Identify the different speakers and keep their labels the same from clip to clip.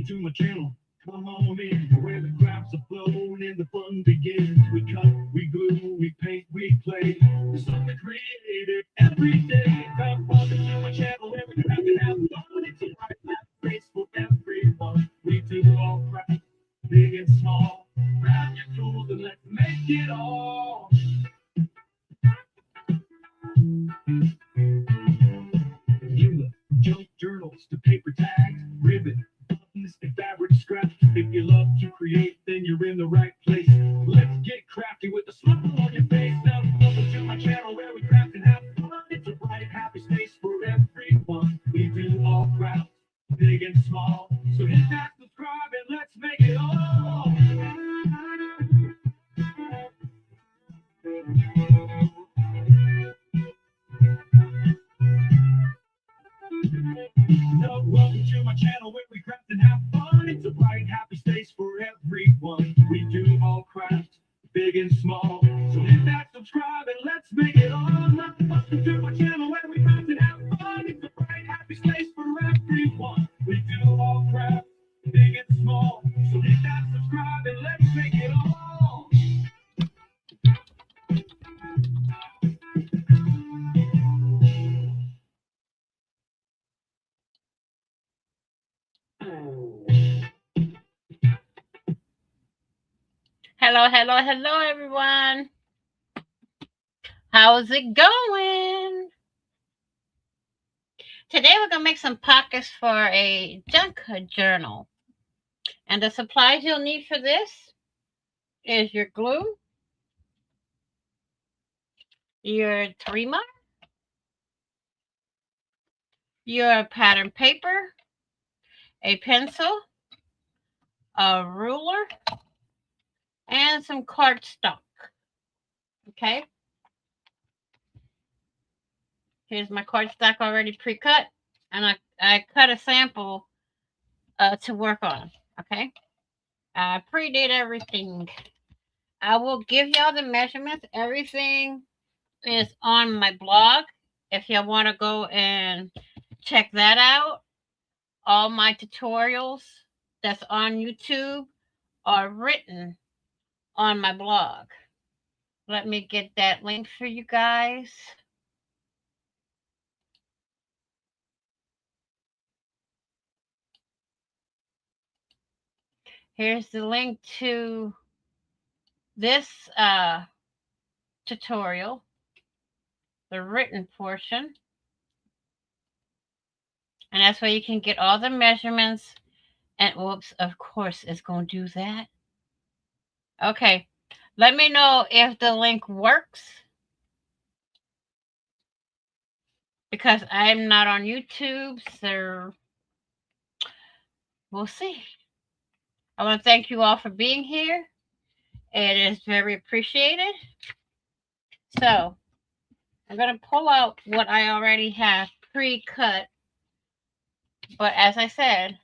Speaker 1: welcome to my channel. Come on in, where the crowds are flowing and the fun begins. We cut, we glue, we paint, we play. There's something creative every day. Come welcome to my channel, where we craft and have fun. It's a right place for everyone. We do all crafts, big and small. Grab your tools and let's make it all. Humor, junk journals to paper tags, ribbon, buttons, and fabric scraps. If you love to create, then you're in the right place. Let's get crafty with a smile on your face. Now, welcome to my channel where we craft and have fun. It's a bright, happy space for everyone. We do all crafts, big and small. So hit that subscribe and let's make it all. No, welcome to my channel where we craft and have fun. It's a bright, happy space for everyone. We do all crafts, big and small. So hit that subscribe and let's make it on. Welcome to my channel where we craft and have fun. It's a bright, happy space for everyone. We do all crafts, big and small. So hit that subscribe and let's make it all.
Speaker 2: Hello, hello, hello, everyone. How's it going? Today we're going to make some pockets for a junk journal. And the supplies you'll need for this is your glue, your 3-mark, your pattern paper, a pencil, a ruler, and some cardstock. Okay? Here's my cardstock already pre-cut, and I cut a sample to work on. Okay? I pre-did everything. I will give y'all the measurements. Everything is on my blog. If y'all want to go and check that out, all my tutorials that's on YouTube are written on my blog. Let me get that link for you guys. Here's the link to this tutorial, the written portion. And that's where you can get all the measurements. And whoops, of course, it's going to do that. Okay. Let me know if the link works, because I'm not on YouTube, so we'll see. I want to thank you all for being here. It is very appreciated. So I'm going to pull out what I already have pre-cut. But as I said,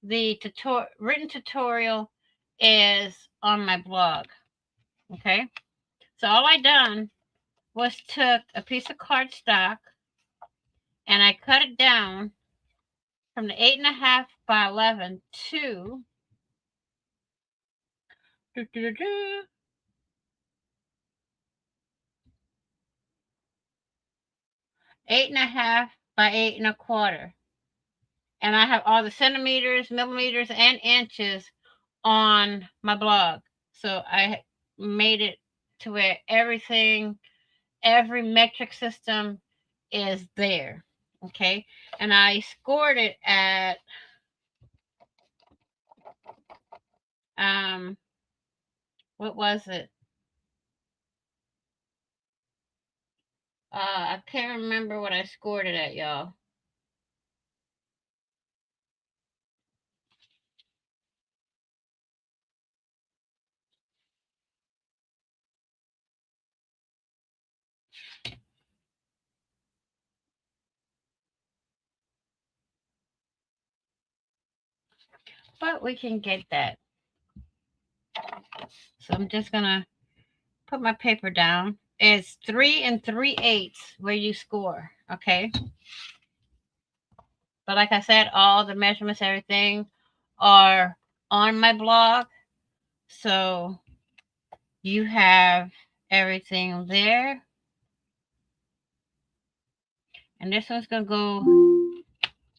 Speaker 2: the written tutorial is on my blog. Okay. So all I done was took a piece of cardstock and I cut it down from the 8.5 by 11 to 8.5 by 8.25. And I have all the centimeters, millimeters, and inches on my blog. So I made it to where everything, every metric system is there. Okay. And I scored it at what was it? I can't remember what I scored it at, y'all. But we can get that. So I'm just gonna put my paper down. It's 3 3/8 where you score, okay? But like I said, all the measurements, everything are on my blog. So you have everything there. And this one's going to go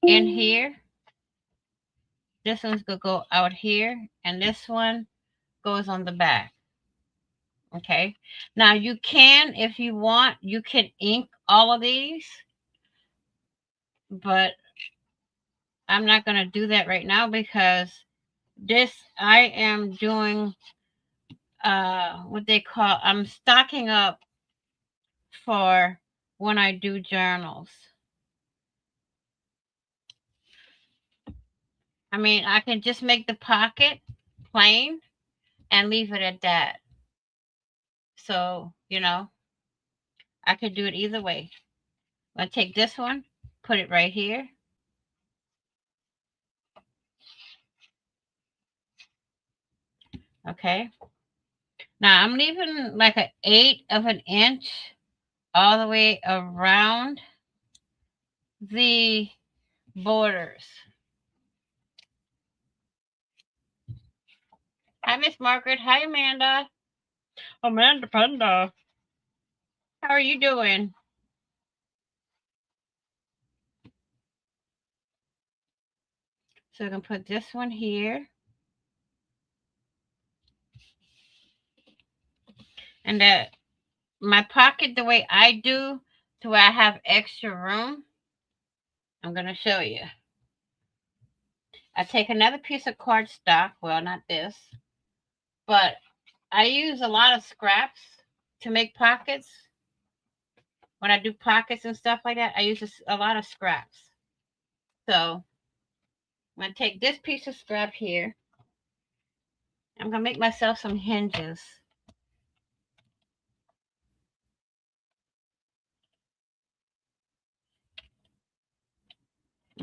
Speaker 2: in here. This one's going to go out here. And this one goes on the back. Okay. Now you can, if you want, you can ink all of these. But I'm not going to do that right now because this, I am doing what they call, I'm stocking up for when I do journals. I mean, I can just make the pocket plain and leave it at that. So, you know, I could do it either way. I'm going to take this one, put it right here. Okay. Now I'm leaving like an 1/8 of an inch all the way around the borders. Hi, Miss Margaret. Hi, Amanda. Amanda Panda. How are you doing? So I'm going to put this one here. And that my pocket, the way I do, to where I have extra room, I'm going to show you. I take another piece of cardstock. Well, not this. But I use a lot of scraps to make pockets. When I do pockets and stuff like that, I use a lot of scraps. So I'm going to take this piece of scrap here. I'm going to make myself some hinges.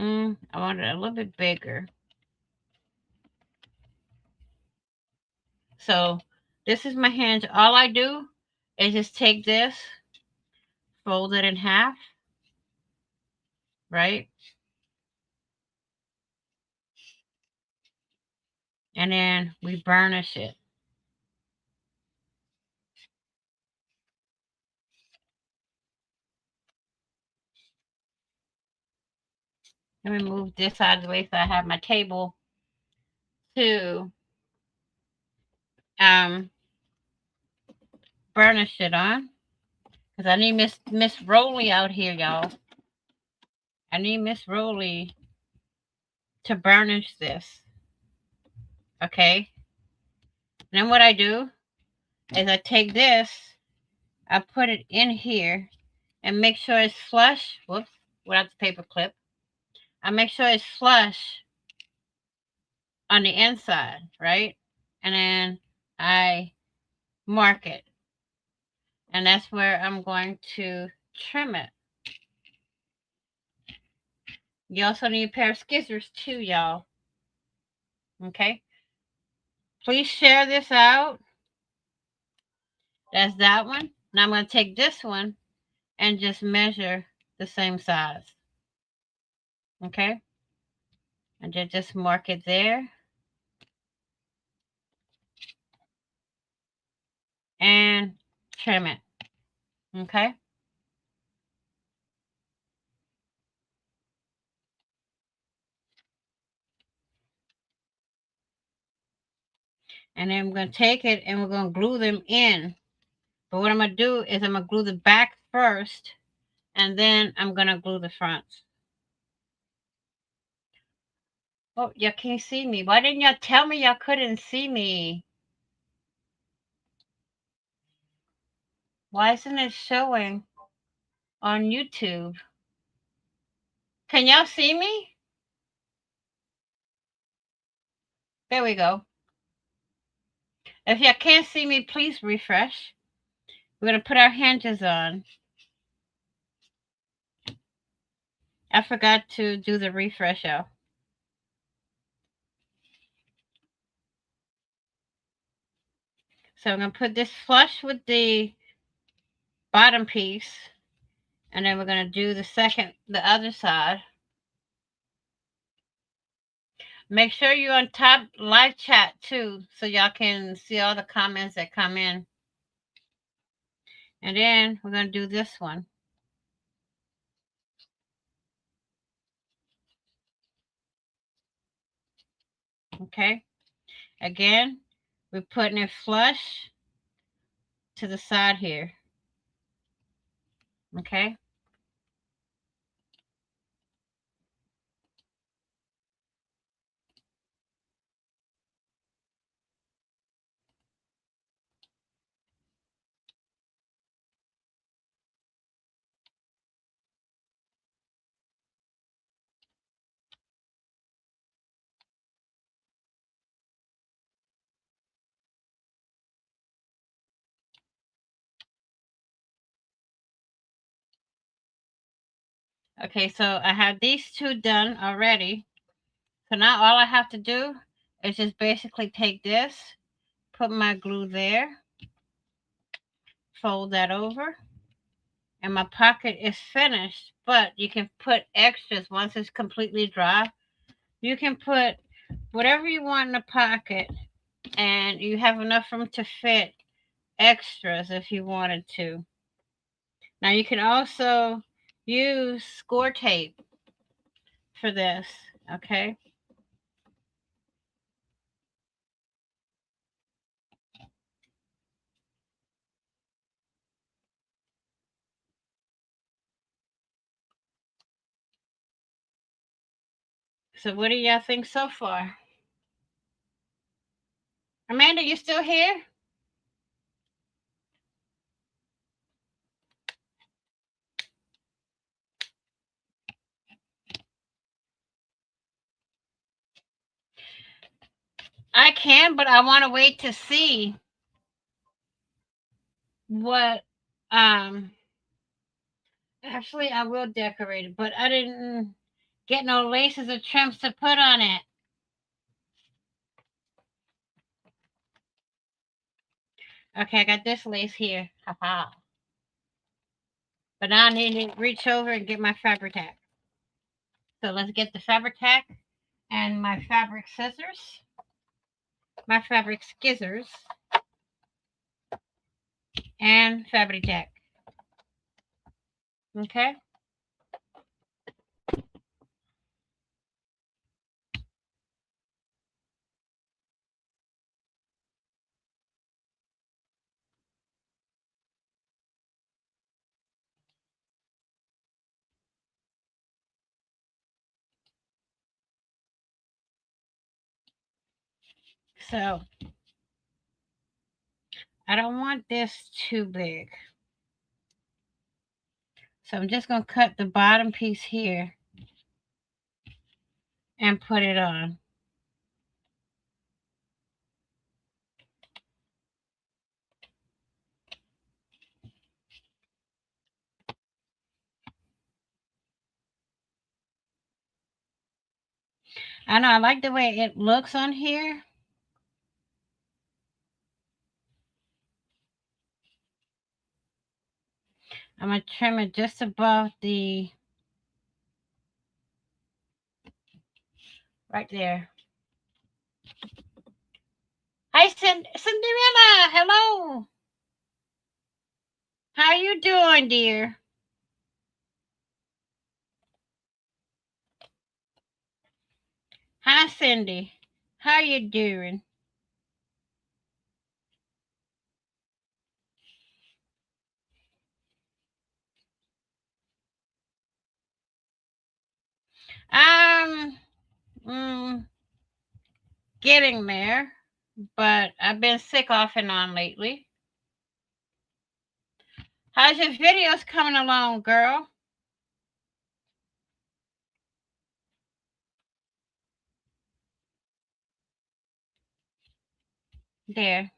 Speaker 2: I want it a little bit bigger. So this is my hinge. All I do is just take this, fold it in half, right? And then we burnish it. Let me move this out of the way so I have my table to burnish it on. Because I need Miss Rowley out here, y'all. I need Miss Rowley to burnish this. Okay? And then what I do is I take this, I put it in here, and make sure it's flush. Whoops, without the paper clip. I make sure it's flush on the inside, right? And then I mark it. And that's where I'm going to trim it. You also need a pair of scissors too, y'all. Okay? Please share this out. That's that one. Now I'm going to take this one and just measure the same size. Okay? And just mark it there. And trim it. Okay? And then I'm going to take it and we're going to glue them in. But what I'm going to do is I'm going to glue the back first. And then I'm going to glue the fronts. Oh, you can't see me. Why didn't y'all tell me y'all couldn't see me? Why isn't it showing on YouTube? Can y'all see me? There we go. If y'all can't see me, please refresh. We're going to put our hinges on. I forgot to do the refresh, y'all. So I'm going to put this flush with the bottom piece. And then we're going to do the other side. Make sure you're on top live chat too, so y'all can see all the comments that come in. And then we're going to do this one. Okay. Again, we're putting it flush to the side here. Okay. Okay, so I have these two done already. So now all I have to do is just basically take this, put my glue there, fold that over, and my pocket is finished. But you can put extras once it's completely dry. You can put whatever you want in the pocket, and you have enough room to fit extras if you wanted to. Now you can also use score tape for this, okay? So what do y'all think so far? Amanda, you still here? I can, but I want to wait to see what actually I will decorate it, but I didn't get no laces or trims to put on it. Okay, I got this lace here. Haha. But now I need to reach over and get my fabric tack. So let's get the fabric tack and my fabric scissors. My fabric skizzers and fabric tack. Okay. So I don't want this too big. So I'm just going to cut the bottom piece here and put it on. I know I like the way it looks on here. I'm going to trim it just above the, right there. Hi, Cinderella. Hello. How you doing, dear? Hi, Cindy. How you doing? Um, mm, getting there, but I've been sick off and on lately. How's your videos coming along, girl? There.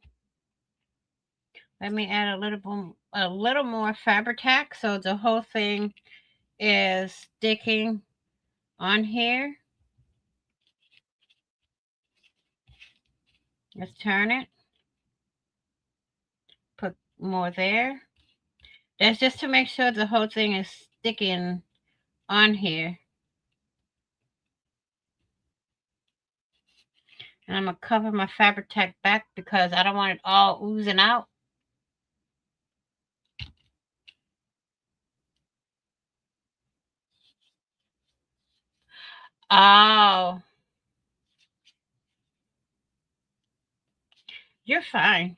Speaker 2: Let me add a little more fabric tack so the whole thing is sticking on here. Let's turn it. Put more there. That's just to make sure the whole thing is sticking on here. And I'm going to cover my Fabri-Tac back because I don't want it all oozing out. Oh, you're fine.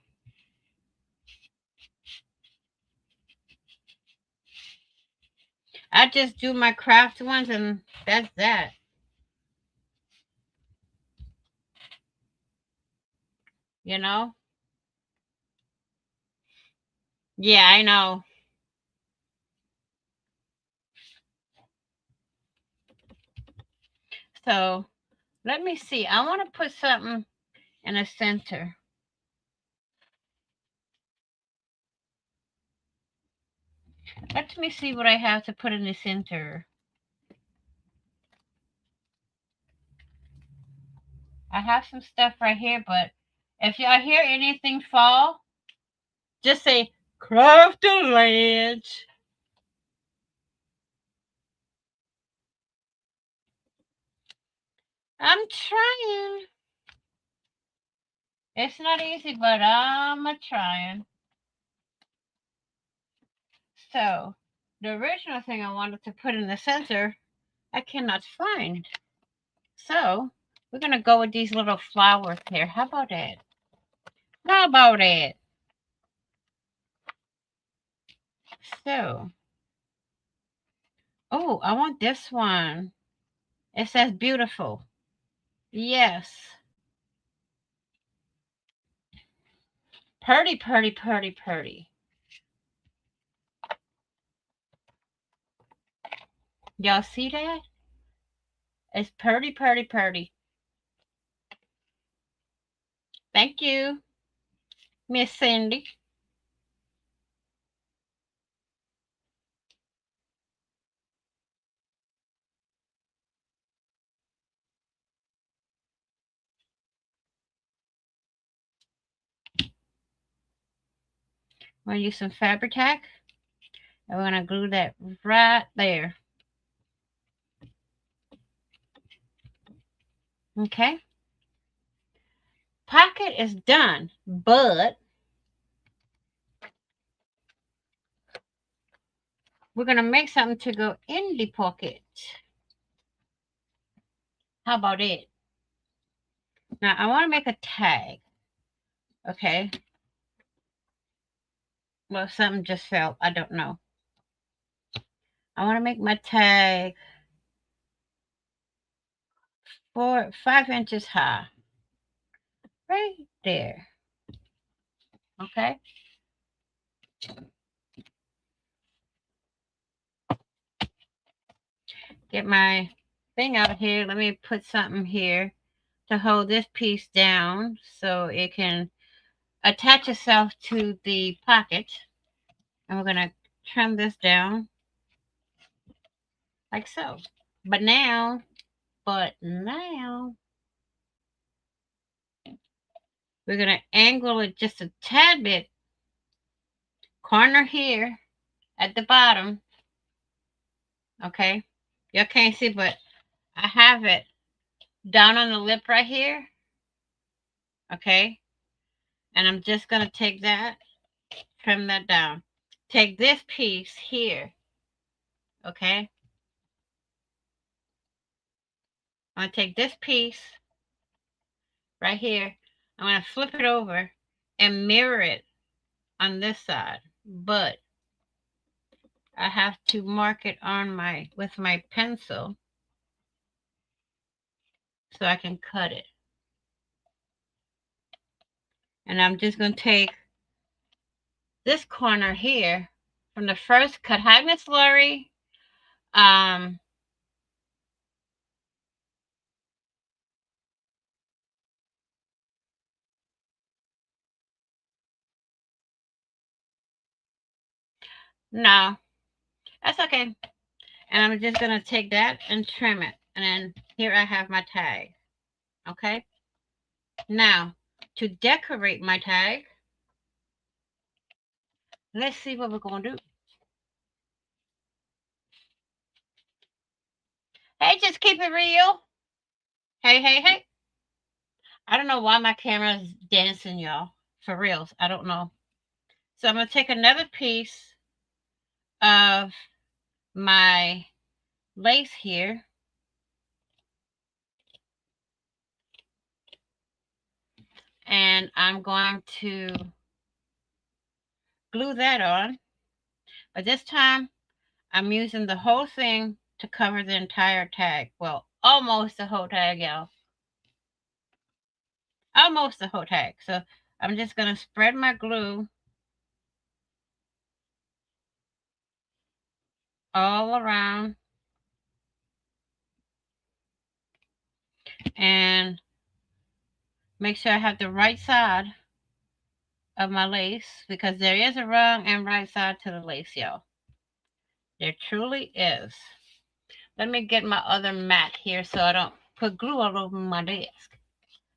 Speaker 2: I just do my craft ones and that's that. You know? Yeah, I know. So let me see. I want to put something in the center. Let me see what I have to put in the center. I have some stuff right here, but if y'all hear anything fall, just say craft a ledge. I'm trying. It's not easy, but I'm a trying. So the original thing I wanted to put in the center, I cannot find. So we're gonna go with these little flowers here. How about that? How about that? So, oh, I want this one. It says beautiful. Yes. Purdy, purdy, purdy, purdy. Y'all see that? It's purdy, purdy, purdy. Thank you, Miss Cindy. We're gonna use some Fabri-Tac, and we're gonna glue that right there. Okay. Pocket is done, but we're gonna make something to go in the pocket. How about it? Now I want to make a tag. Okay. Well, something just fell. I don't know. I want to make my tag 5 inches high. Right there. Okay. Get my thing out here. Let me put something here to hold this piece down so it can attach itself to the pocket. And we're going to trim this down like so. But now, we're going to angle it just a tad bit. Corner here at the bottom. Okay. Y'all can't see, but I have it down on the lip right here. Okay. And I'm just going to take that, trim that down. Take this piece here. Okay. I'm going to take this piece right here. I'm going to flip it over and mirror it on this side. But I have to mark it on with my pencil so I can cut it. And I'm just going to take this corner here from the first cut. Hi, Miss Lori. No, that's okay. And I'm just going to take that and trim it. And then here I have my tag. Okay. Now, to decorate my tag, let's see what we're going to do. Hey, just keep it real. Hey, hey, hey. I don't know why my camera is dancing, y'all. For reals, I don't know. So I'm going to take another piece of my lace here. And I'm going to glue that on. But this time, I'm using the whole thing to cover the entire tag. Well, almost the whole tag, y'all. Almost the whole tag. So I'm just going to spread my glue all around. And make sure I have the right side of my lace, because there is a wrong and right side to the lace, y'all. There truly is. Let me get my other mat here so I don't put glue all over my desk.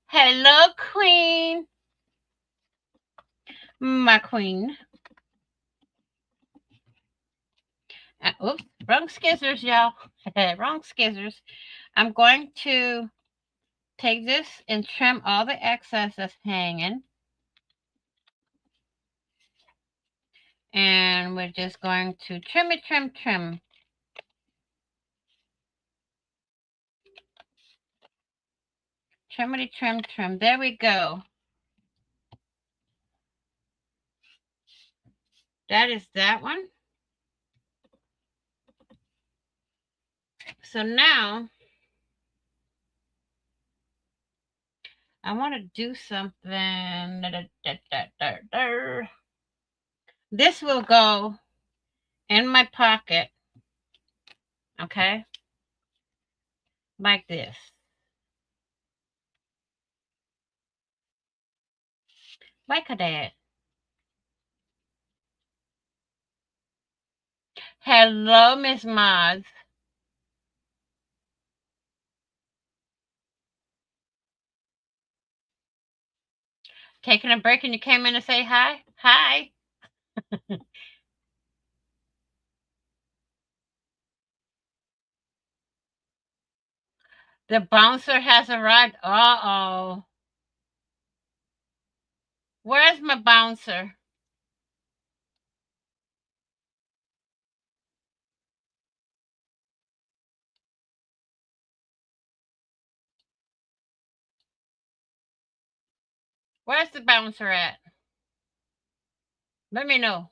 Speaker 2: Hello, Queen. My queen. Oops, wrong scissors, y'all. Wrong scissors. I'm going to take this and trim all the excess that's hanging. And we're just going to trim it, trim, trim. Trimity, trim, trim. There we go. That is that one. So now I want to do something. This will go in my pocket, okay? Like this. Like a dad. Hello, Miss Moz. Taking a break and you came in to say hi? Hi. The bouncer has arrived. Uh-oh. Where's my bouncer? Where's the bouncer at? Let me know.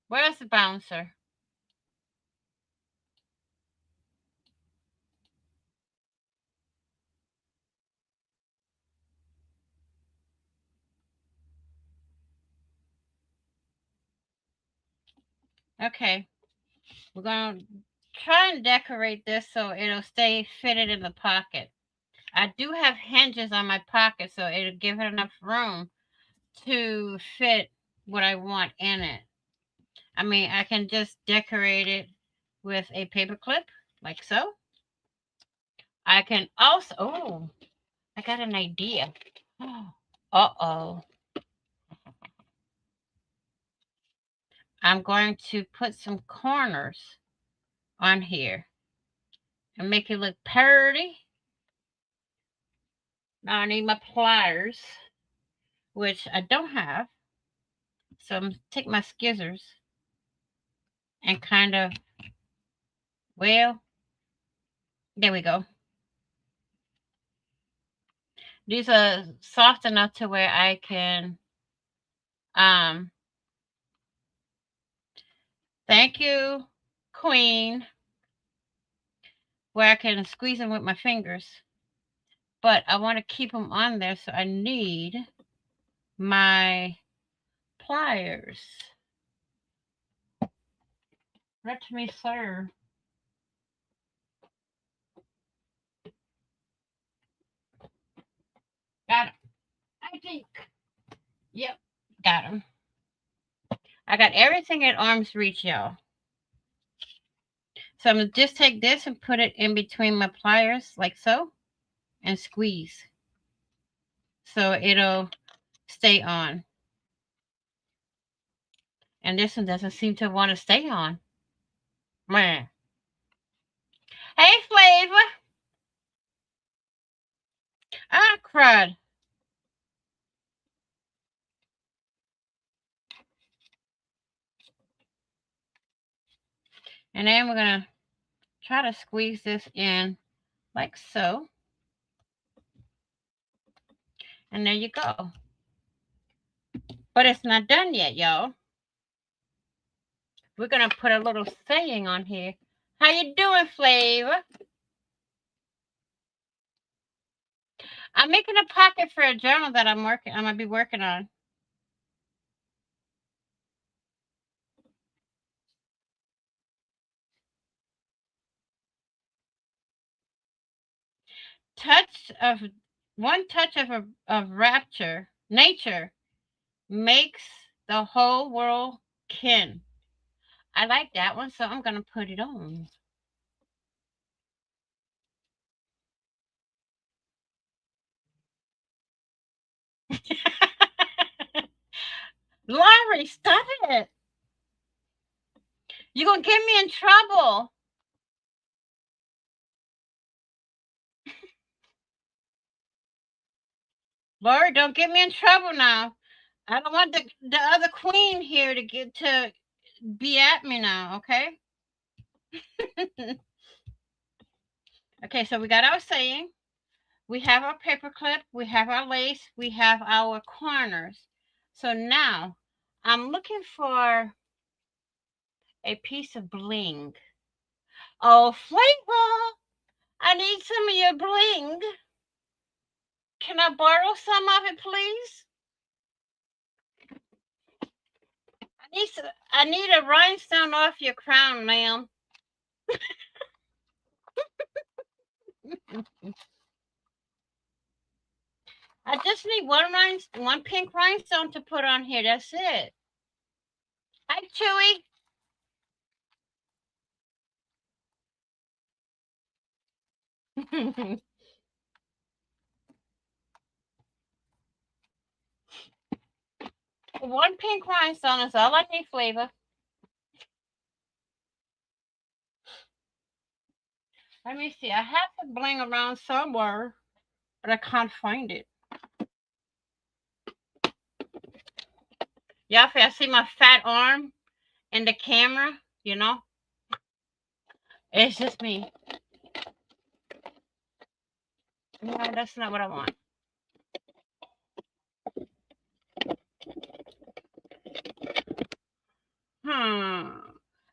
Speaker 2: Where's the bouncer? Okay. We're going to try and decorate this so it'll stay fitted in the pocket. I do have hinges on my pocket, so it'll give it enough room to fit what I want in it. I mean, I can just decorate it with a paper clip, like so. I can also, oh, I got an idea. Uh-oh. I'm going to put some corners on here and make it look pretty. Now I need my pliers, which I don't have. So I'm going to take my scissors and kind of, well, there we go. These are soft enough to where I can, thank you, Queen, where I can squeeze them with my fingers. But I want to keep them on there, so I need my pliers. Let me, sir. Got him. I think. Yep, got him. I got everything at arm's reach, y'all. So I'm going to just take this and put it in between my pliers, like so, and squeeze. So it'll stay on. And this one doesn't seem to want to stay on. Man. Hey, Flavor. Ah, crud. And then we're going to try to squeeze this in like so. And there you go. But it's not done yet, y'all. We're going to put a little saying on here. How you doing, Flavor? I'm making a pocket for a journal that I'm going to be working on. One touch of rapture, nature makes the whole world kin. I like that one, so I'm going to put it on. Laurie, stop it. You're going to get me in trouble. Laurie, don't get me in trouble now. I don't want the other queen here to be at me now, okay? Okay, so we got our saying. We have our paper clip, we have our lace, we have our corners. So now I'm looking for a piece of bling. Oh, Flavor, I need some of your bling. Can I borrow some of it, please? I need a rhinestone off your crown, ma'am. I just need one pink rhinestone to put on here. That's it. Hi, Chewy. One pink rhinestone is all I need, Flavor. Let me see. I have to bling around somewhere, but I can't find it. Y'all see my fat arm in the camera? You know? It's just me. No, that's not what I want.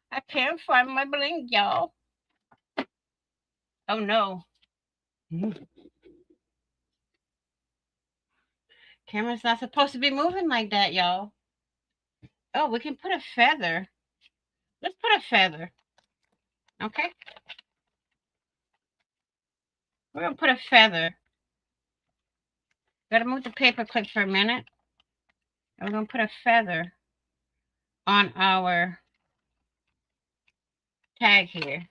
Speaker 2: I can't find my bling, y'all. Oh no. Camera's not supposed to be moving like that, y'all. Oh, we can put a feather. Let's put a feather. Okay? We're going to put a feather. Got to move the paper clip for a minute. And we're going to put a feather on our tag here.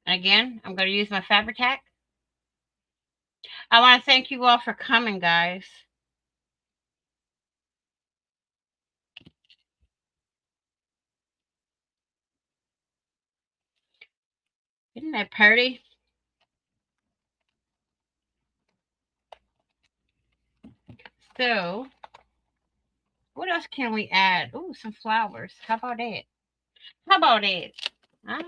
Speaker 2: And again, I'm going to use my Fabri-Tac. I want to thank you all for coming, guys. Isn't that pretty? So, what else can we add? Ooh, some flowers. How about it? How about it? Huh?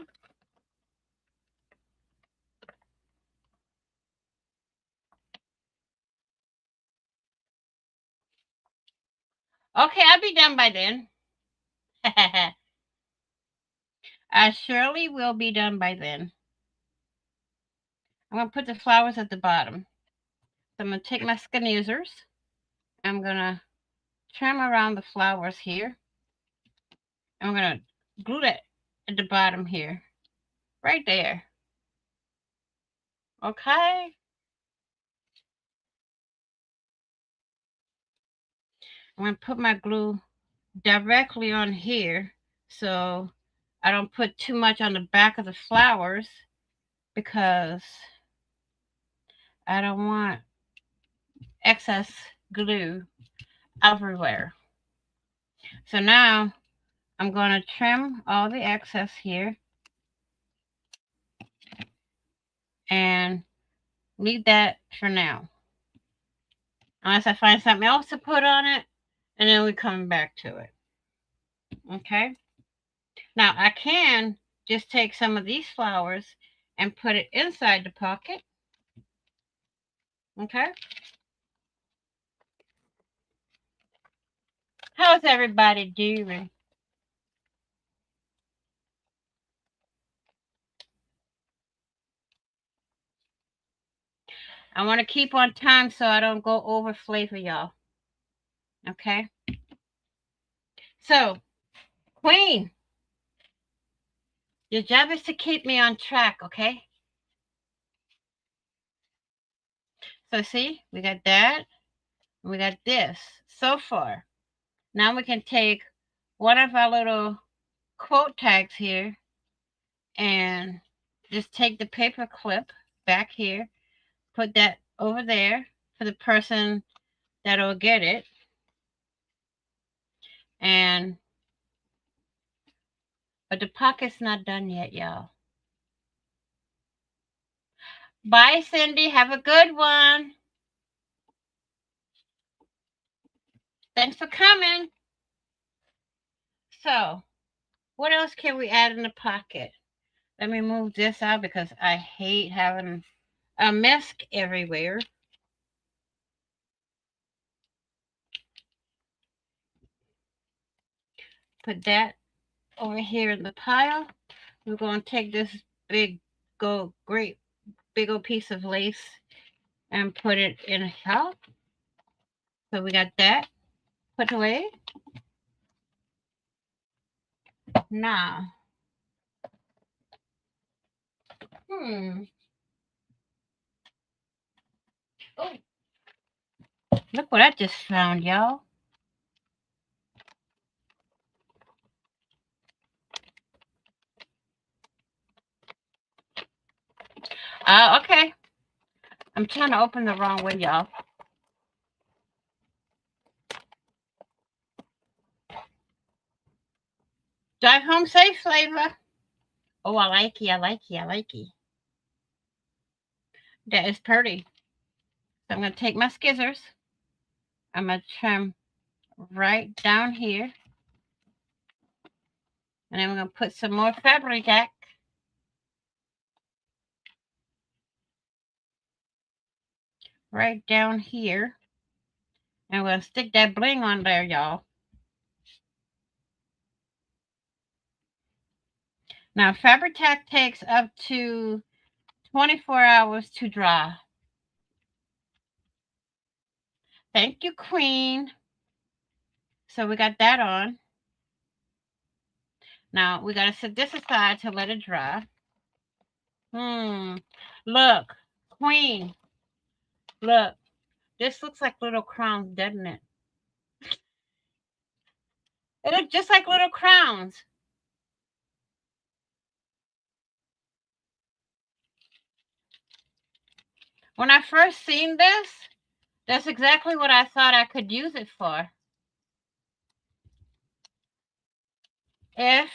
Speaker 2: Okay, I'll be done by then. I surely will be done by then. I'm going to put the flowers at the bottom. So I'm going to take my skeneers. I'm going to trim around the flowers here. I'm going to glue that at the bottom here. Right there. Okay. I'm going to put my glue directly on here so I don't put too much on the back of the flowers because I don't want excess glue everywhere. So now I'm going to trim all the excess here and leave that for now. unless I find something else to put on it, and then we come back to it. Okay. Now I can just take some of these flowers and put it inside the pocket. Okay. How's everybody doing? I want to keep on time so I don't go over flavor, y'all. Okay. So, Queen, your job is to keep me on track, okay? So, see, we got that. We got this so far. Now we can take one of our little quote tags here and just take the paper clip back here, put that over there for the person that'll get it. And but the pocket's not done yet, y'all. Bye, Cindy. Have a good one. Thanks for coming. So, what else can we add in the pocket? Let me move this out because I hate having a mess everywhere. Put that over here in the pile. We're going to take this great big old piece of lace and put it in here. So we got that put away. Now, oh, look what I just found, y'all. Okay. I'm trying to open the wrong way, y'all. Drive home safe, flavor. Oh, I like it. I like it. I like it. That is pretty. So I'm going to take my scissors. I'm going to trim right down here. And then we're going to put some more Fabri-Tac. Right down here. And we'll stick that bling on there, y'all. Now, Fabri-Tac takes up to 24 hours to dry. Thank you, Queen. So we got that on. Now, we got to set this aside to let it dry. Look, Queen. Look. This looks like little crowns, doesn't it? It looks just like little crowns. When I first seen this, that's exactly what I thought I could use it for. If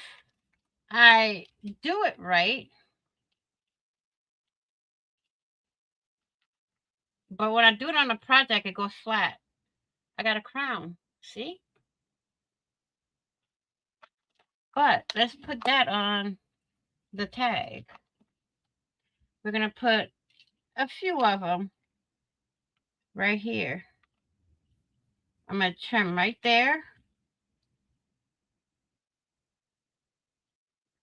Speaker 2: I do it right. But when I do it on a project, it goes flat. I got a crown. See? But let's put that on the tag. We're going to put a few of them right here. I'm going to trim right there.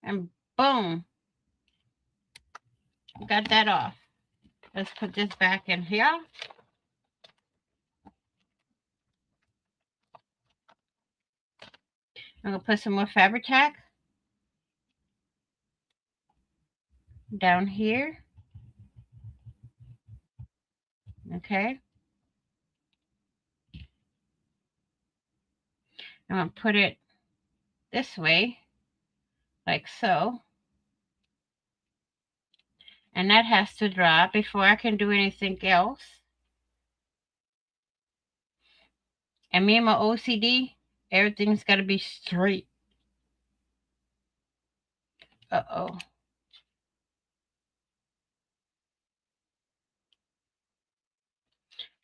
Speaker 2: And boom. Got that off. Let's put this back in here. I'm going to put some more Fabri-Tac down here. Okay. I'm going to put it this way, like so. And that has to dry before I can do anything else. And me and my OCD, everything's got to be straight. Uh-oh.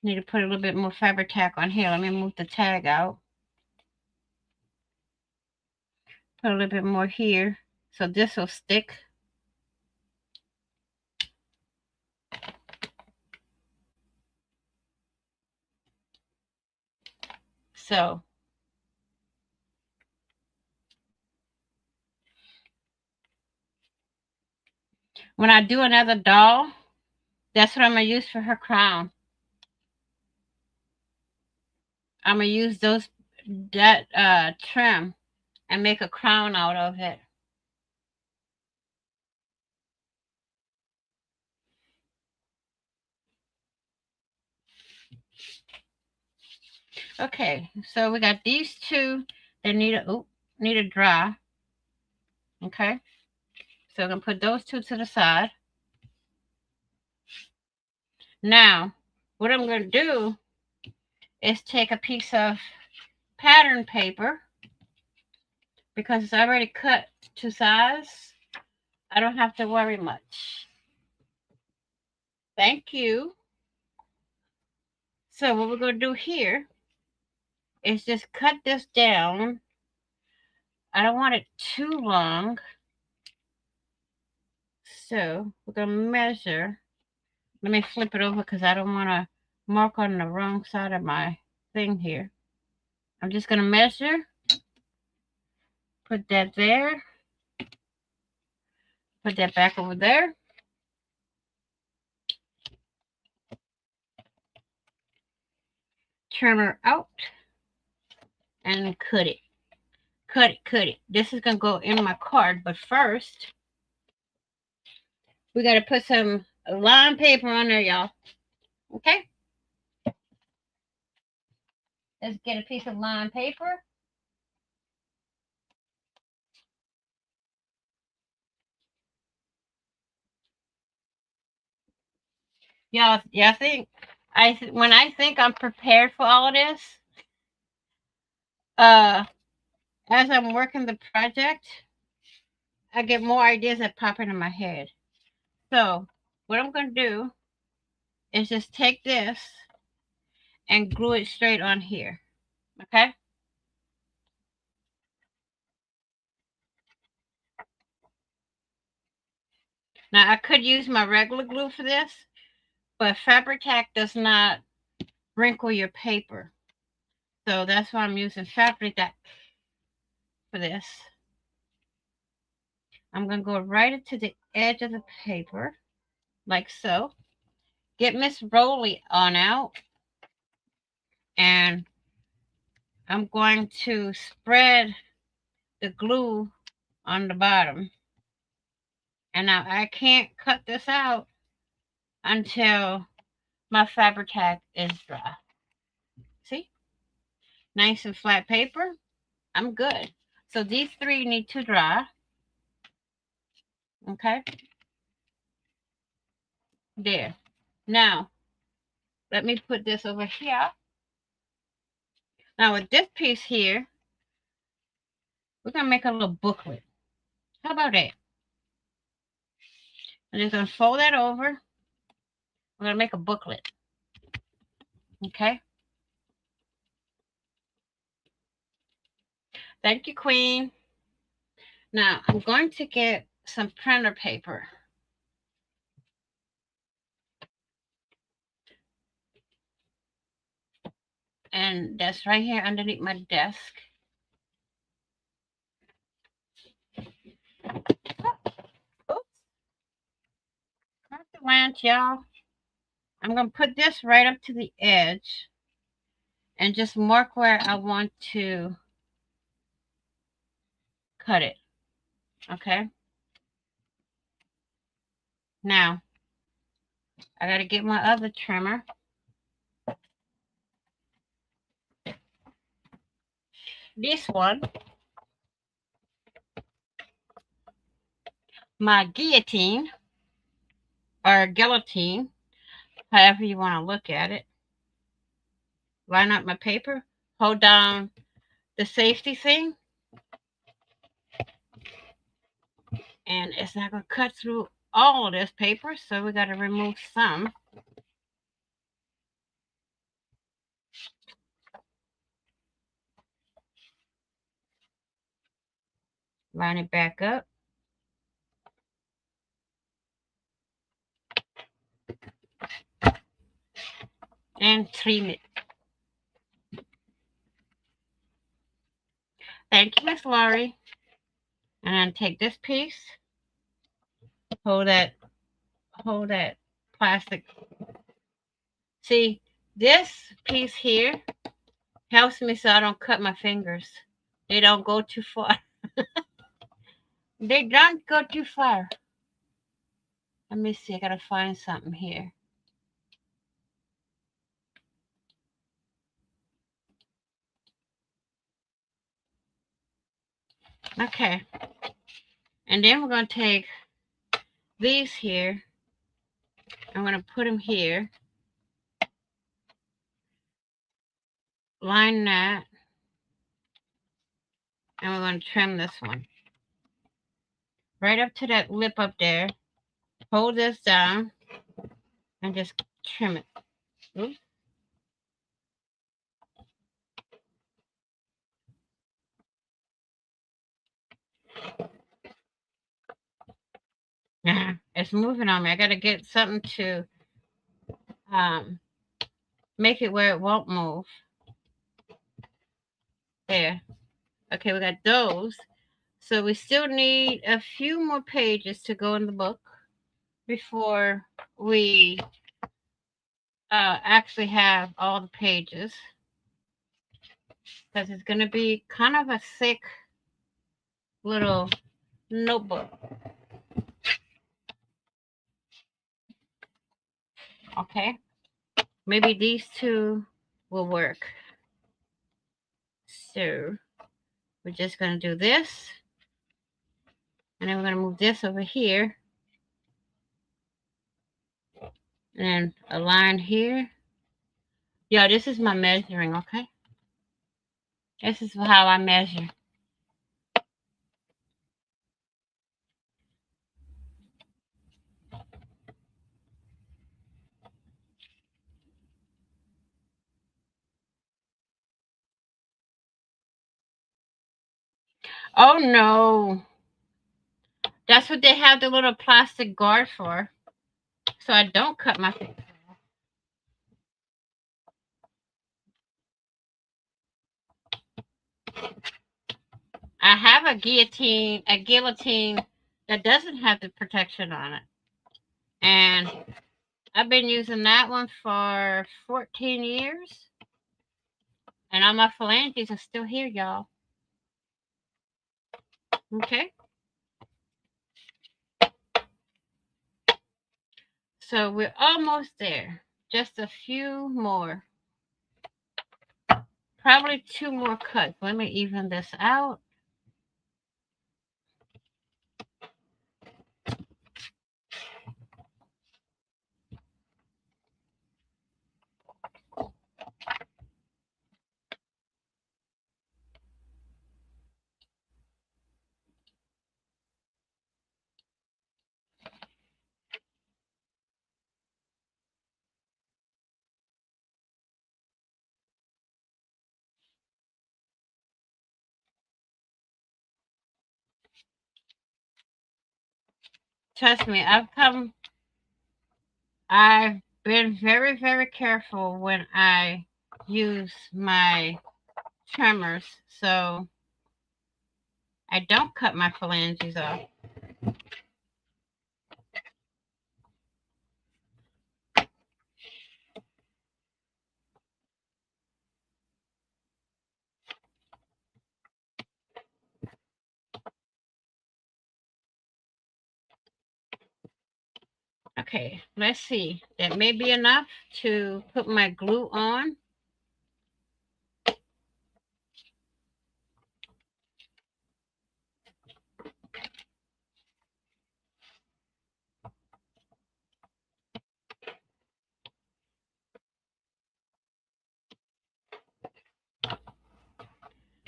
Speaker 2: Need to put a little bit more fabric tack on here. Let me move the tag out. Put a little bit more here so this will stick. So when I do another doll, that's what I'm going to use for her crown. I'm going to use that trim and make a crown out of it. Okay, so we got these two that need to dry. Okay, so I'm going to put those two to the side. Now, what I'm going to do is take a piece of pattern paper, because it's already cut to size. I don't have to worry much. Thank you. So what we're going to do here is just cut this down. I don't want it too long. So we're going to measure. Let me flip it over because I don't want to mark on the wrong side of my thing here. I'm just going to measure. Put that there. Put that back over there. Trimmer out. And cut it. Cut it. This is going to go in my card. But first, we got to put some line paper on there, y'all. Okay? Let's get a piece of line paper. Y'all think when I think I'm prepared for all of this, as I'm working the project, I get more ideas that pop into my head. So what I'm going to do is just take this and glue it straight on here. Okay? Now I could use my regular glue for this, but Fabri-Tac does not wrinkle your paper. So that's why I'm using Fabri-Tac for this. I'm going to go right into the edge of the paper, like so. Get Miss Rolly on out. And I'm going to spread the glue on the bottom. And now I can't cut this out until my Fabri-Tac is dry. See? Nice and flat paper. I'm good. So these three need to dry. Okay? There. Now, let me put this over here. Now with this piece here, we're going to make a little booklet. How about that? I'm just going to fold that over. We're going to make a booklet. Okay? Thank you, Queen. Now, I'm going to get some printer paper. And that's right here underneath my desk. Oops. Not the lens, y'all. I'm going to put this right up to the edge and just mark where I want to cut it. Okay? Now, I got to get my other trimmer. This one, my guillotine or guillotine, however you want to look at it. Line up my paper, hold down the safety thing, and it's not going to cut through all of this paper, so we got to remove some. Line it back up. And trim it. Thank you, Miss Laurie. And then take this piece, hold that plastic. See, this piece here helps me so I don't cut my fingers. They don't go too far. They don't go too far. Let me see, I gotta find something here. Okay. And then we're gonna take these here. I'm gonna put them here. Line that. And we're gonna trim this one. Right up to that lip up there. Hold this down and just trim it. Oops. It's moving on me. I gotta get something to make it where it won't move. There. Okay, we got those. So we still need a few more pages to go in the book before we actually have all the pages. Because it's going to be kind of a thick little notebook. Okay. Maybe these two will work. So we're just going to do this. And then we're going to move this over here. And a line here. Yeah, this is my measuring, okay? This is how I measure. Oh no. That's what they have the little plastic guard for. So I don't cut my fingers off. I have a guillotine that doesn't have the protection on it. And I've been using that one for 14 years. And all my phalanges are still here, y'all. Okay. So we're almost there. Just a few more. Probably 2 more cuts. Let me even this out. Trust me, I've been very, very careful when I use my trimmers, so I don't cut my phalanges off. Okay, let's see. That may be enough to put my glue on.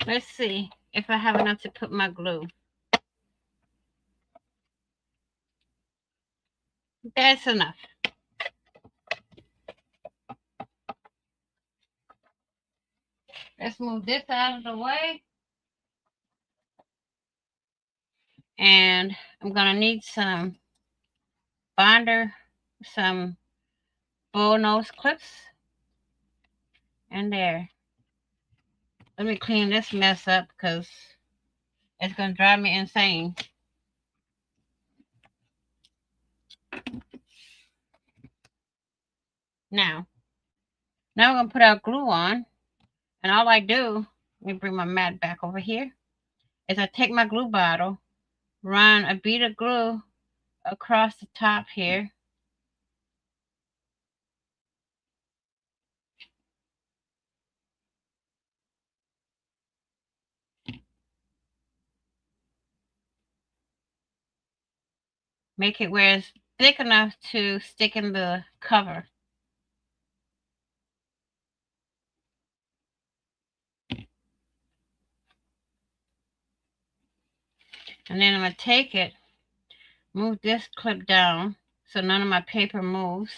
Speaker 2: Let's see if I have enough to put my glue. That's enough. Let's move this out of the way. And I'm going to need some binder, some bull nose clips. And there. Let me clean this mess up because it's going to drive me insane. Now we're going to put our glue on. And all I do, let me bring my mat back over here, is I take my glue bottle, run a bead of glue across the top here. Make it where it's thick enough to stick in the cover. And then I'm going to take it, move this clip down so none of my paper moves.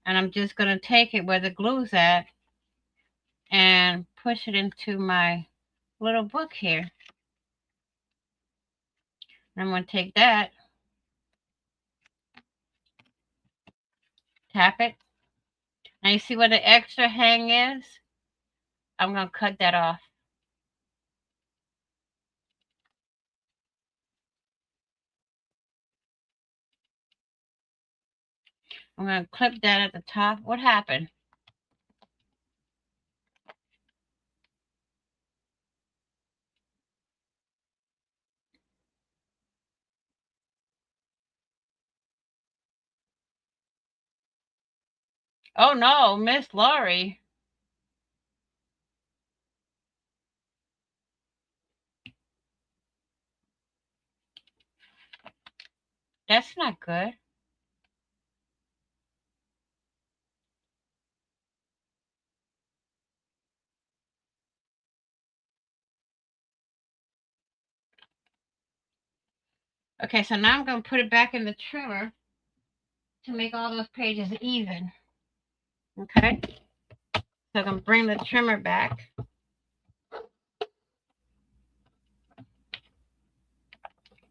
Speaker 2: And I'm just going to take it where the glue's at and push it into my little book here. And I'm going to take that, tap it. Now you see where the extra hang is? I'm going to cut that off. I'm going to clip that at the top. What happened? Oh no, Miss Laurie. That's not good. Okay, so now I'm going to put it back in the trimmer to make all those pages even. Okay, so I'm going to bring the trimmer back.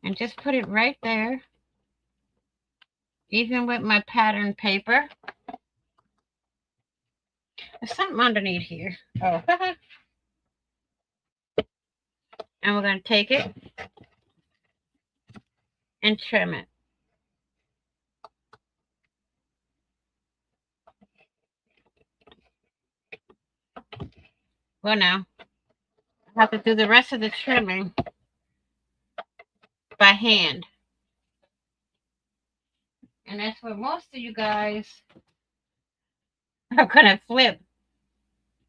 Speaker 2: And just put it right there, even with my pattern paper. There's something underneath here. Oh. And we're going to take it and trim it. Well, now I have to do the rest of the trimming by hand. And that's where most of you guys are going to flip,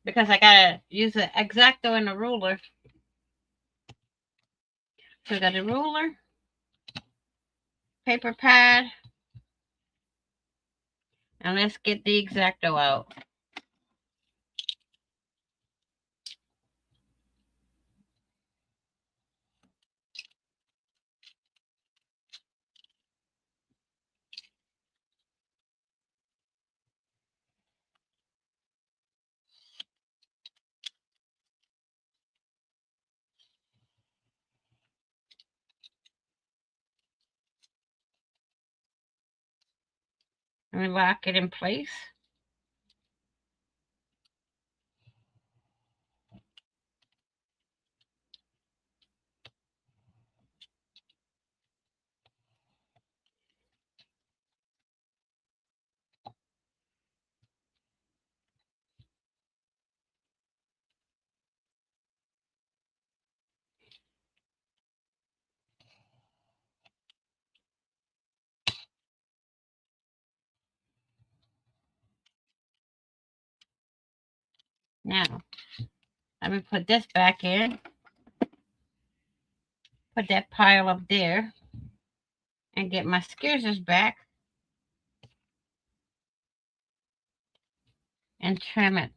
Speaker 2: because I got to use the X-Acto and the ruler. So I got a ruler, paper pad, and let's get the X-Acto out. Let me lock it in place. Now, let me put this back in. Put that pile up there. And get my scissors back. And trim it.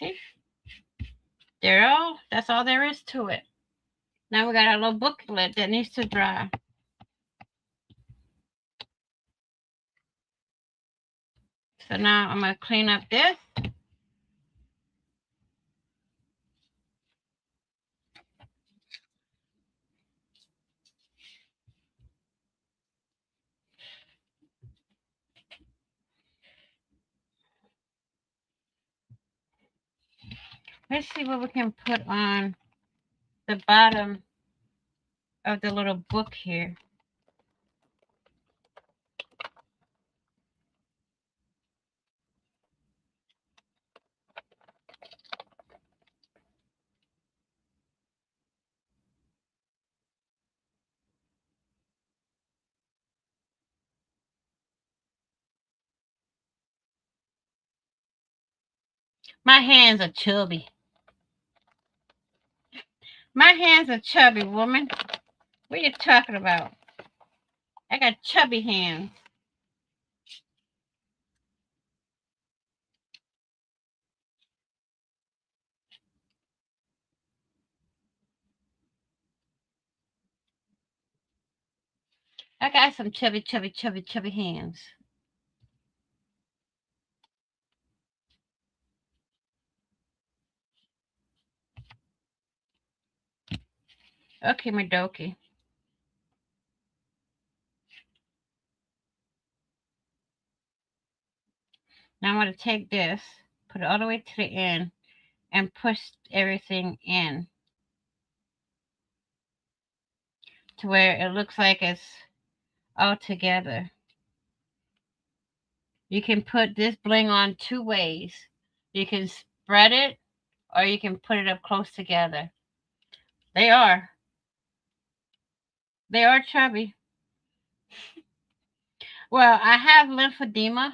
Speaker 2: See? That's all there is to it. Now we got our little booklet that needs to dry. So now I'm going to clean up this. Let's see what we can put on the bottom of the little book here. My hands are chubby. My hands are chubby, woman. What are you talking about? I got chubby hands. I got some chubby hands. Okay, my dokie. Now I'm going to take this, put it all the way to the end, and push everything in to where it looks like it's all together. You can put this bling on two ways. You can spread it or you can put it up close together. They are. They are chubby. Well, I have lymphedema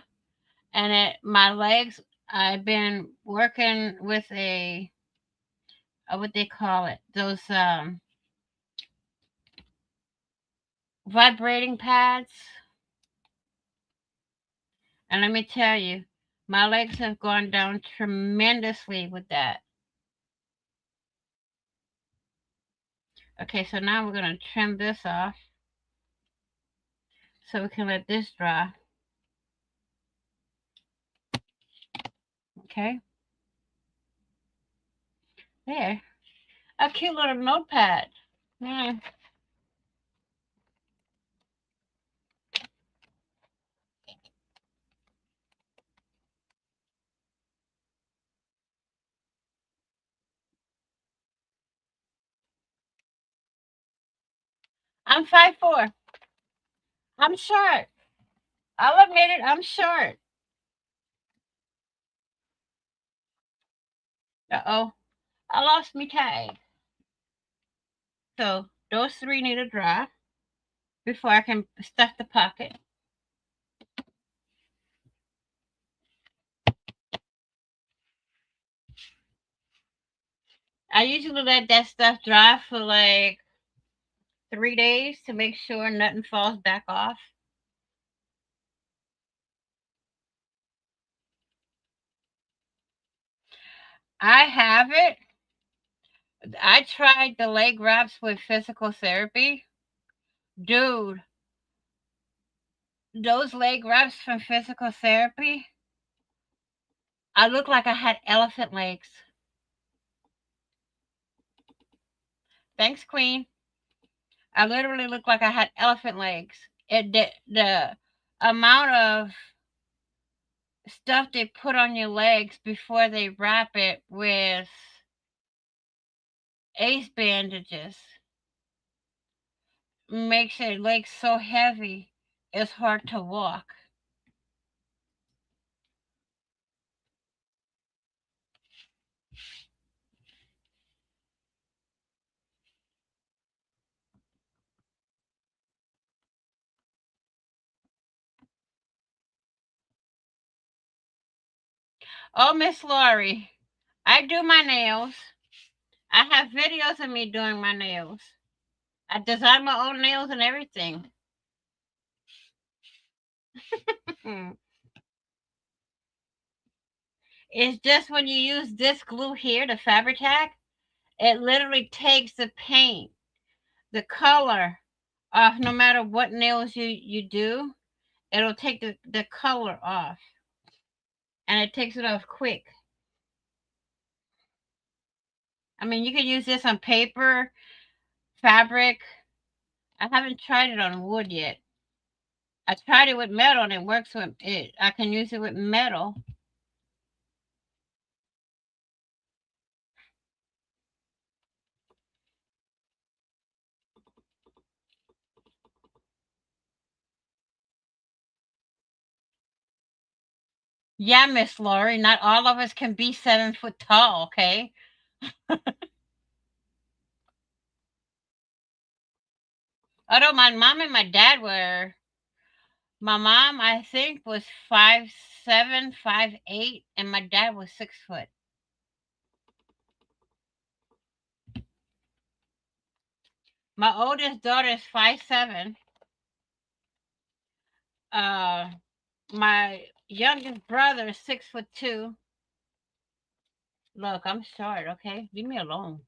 Speaker 2: and my legs, I've been working with a what they call it, those vibrating pads. And let me tell you, my legs have gone down tremendously with that. Okay, so now we're going to trim this off so we can let this dry. Okay. There. A cute little notepad. Yeah. I'm 5'4". I'm short. I'll admit it, I'm short. Uh-oh. I lost my tag. So those three need to dry before I can stuff the pocket. I usually let that stuff dry for like 3 days to make sure nothing falls back off. I have it. I tried the leg wraps with physical therapy. Dude, those leg wraps from physical therapy, I looked like I had elephant legs. Thanks, Queen. I literally looked like I had elephant legs. The amount of stuff they put on your legs before they wrap it with ace bandages makes your legs so heavy it's hard to walk. Oh, Miss Laurie, I do my nails. I have videos of me doing my nails. I design my own nails and everything. It's just when you use this glue here, the Fabri-Tac, it literally takes the paint, the color off. No matter what nails you do, it'll take the color off. and it takes it off quick. I mean, you can use this on paper, fabric. I haven't tried it on wood yet. I tried it with metal and it works with it. I can use it with metal. Yeah, Miss Lori, not all of us can be 7 foot tall, okay? Although my mom and my dad were, my mom I think was 5'7", 5'8", and my dad was 6 foot. My oldest daughter is 5'7". Uh, my youngest brother is 6'2". Look, I'm short, okay? Leave me alone.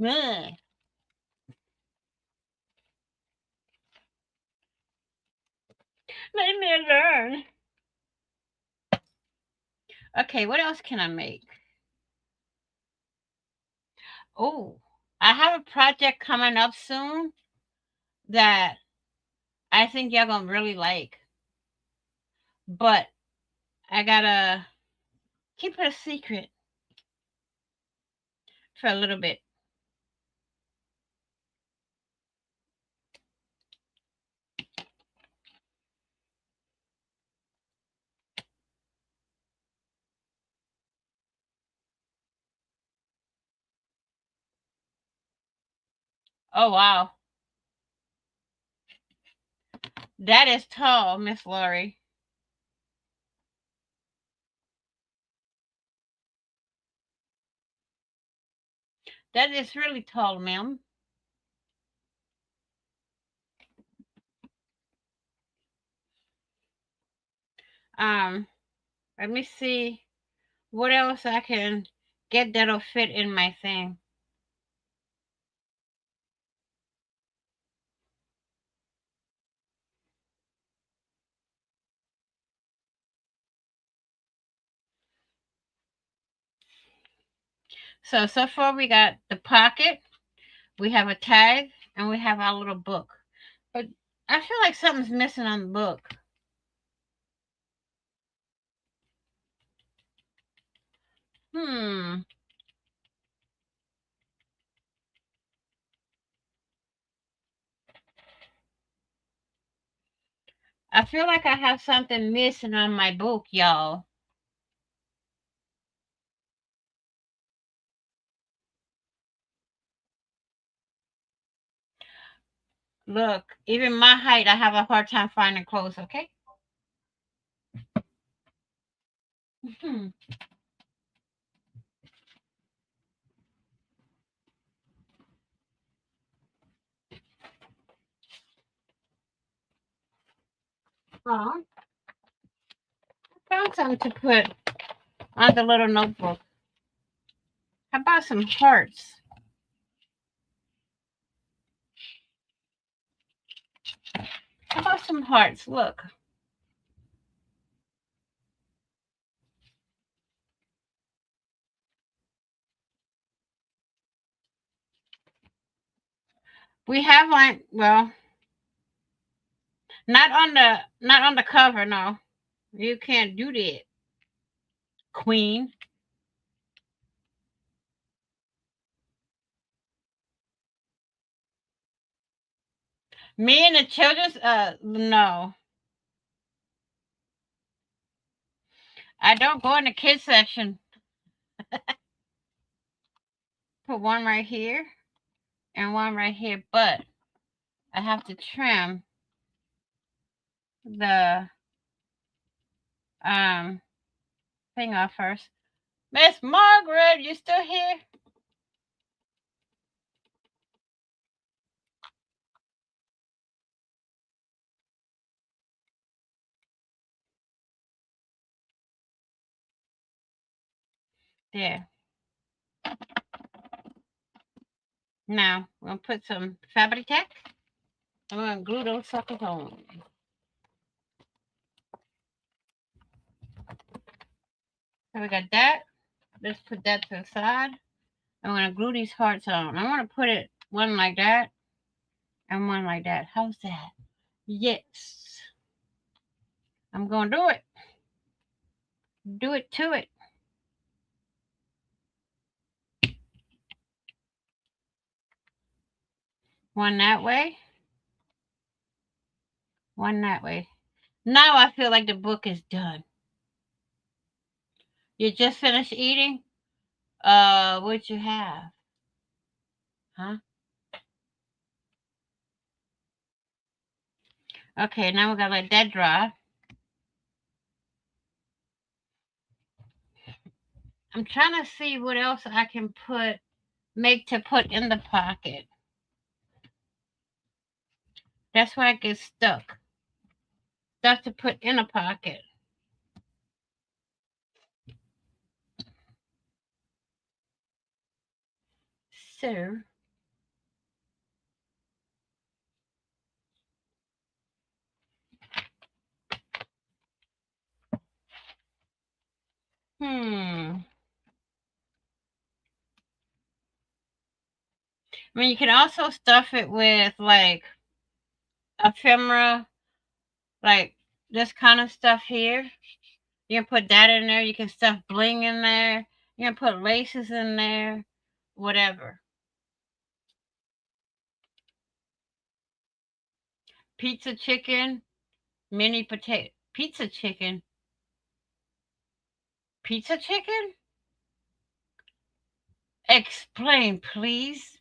Speaker 2: Ugh. Leave me alone. Okay, what else can I make? Oh, I have a project coming up soon that I think y'all gonna really like. But I gotta keep it a secret for a little bit. Oh wow. That is tall, Miss Lori. That is really tall, ma'am. Um, Let me see what else I can get that'll fit in my thing. So far we got the pocket, we have a tag, and we have our little book. But I feel like something's missing on the book. Hmm. I feel like I have something missing on my book, y'all. Look, even my height, I have a hard time finding clothes, okay? Hmm. Oh, I found something to put on the little notebook. How about some hearts? How about some hearts? Look. We have one, well, not on the cover, no. You can't do that, Queen. Me and the children's no. I don't go in the kids section. Put one right here and one right here, but I have to trim the um thing off first. Miss Margaret, you still here? There. Now we're gonna put some fabric tack. I'm gonna glue those suckers on. So we got that. Let's put that to the side. I'm going to glue these hearts on. I want to put it one like that and one like that. How's that? Yes. I'm going to do it. Do it to it. One that way. One that way. Now I feel like the book is done. You just finished eating? What'd you have? Huh? Okay, now we're gonna let that dry. I'm trying to see what else I can make to put in the pocket. That's why it gets stuck. Stuff to put in a pocket. So, I mean, you can also stuff it with like ephemera, like this kind of stuff here. You can put that in there. You can stuff bling in there. You can put laces in there. Whatever. Pizza chicken, mini potato. Pizza chicken. Pizza chicken? Explain, please.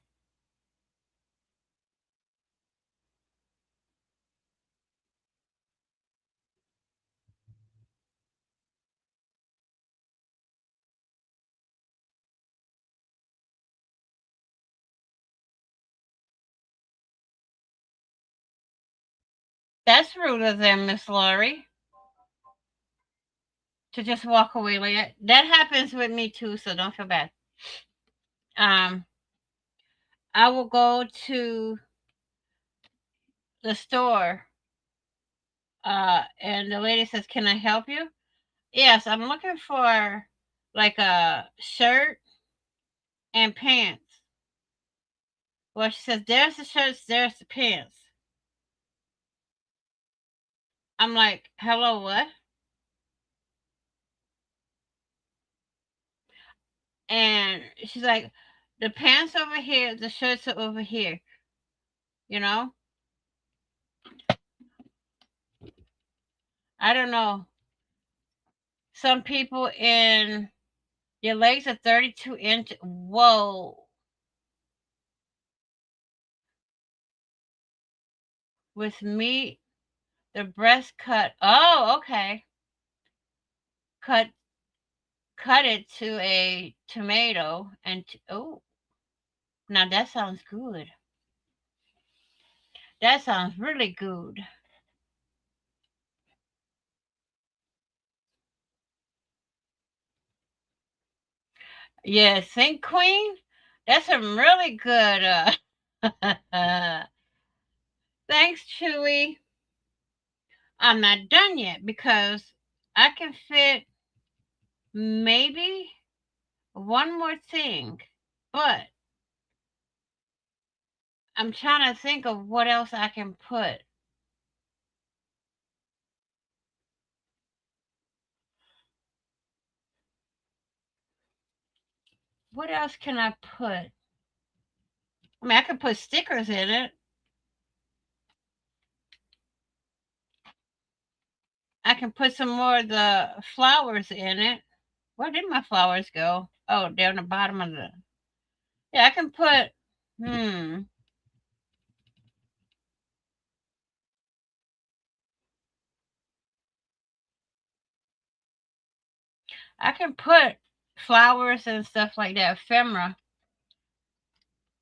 Speaker 2: That's rude of them, Miss Laurie, to just walk away like that. That happens with me too, so don't feel bad. Um, I will go to the store, and the lady says, "Can I help you?" Yes, I'm looking for like a shirt and pants. Well, she says, "There's the shirts, there's the pants." I'm like, "Hello, what?" And she's like, "The pants over here, the shirts are over here." You know, I don't know. Some people in your legs are 32 inches. Whoa. With meat, the breast cut. Oh, okay. Cut cut it to a tomato and oh, now that sounds good. That sounds really good. Yeah, think queen. That's some really good. Thanks, Chewy. I'm not done yet because I can fit maybe one more thing, but I'm trying to think of what else I can put. What else can I put? I mean, I could put stickers in it. I can put some more of the flowers in it. Where did my flowers go? Oh, down the bottom of the. Yeah, I can put. Hmm. I can put flowers and stuff like that, ephemera.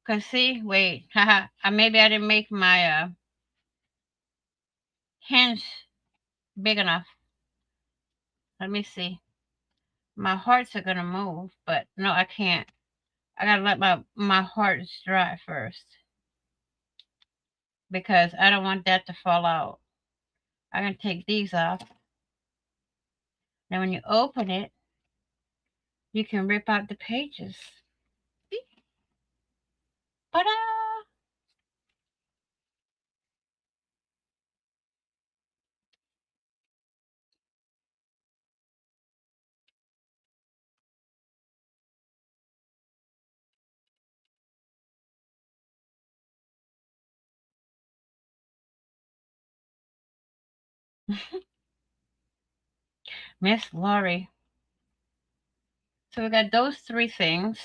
Speaker 2: Cause see, wait, haha. Maybe I didn't make my hinge big enough. Let me see. My hearts are gonna move, but no, I can't. I gotta let my hearts dry first because I don't want that to fall out. I'm gonna take these off. Now when you open it, you can rip out the pages. Ta-da! Miss Laurie. So we got those three things.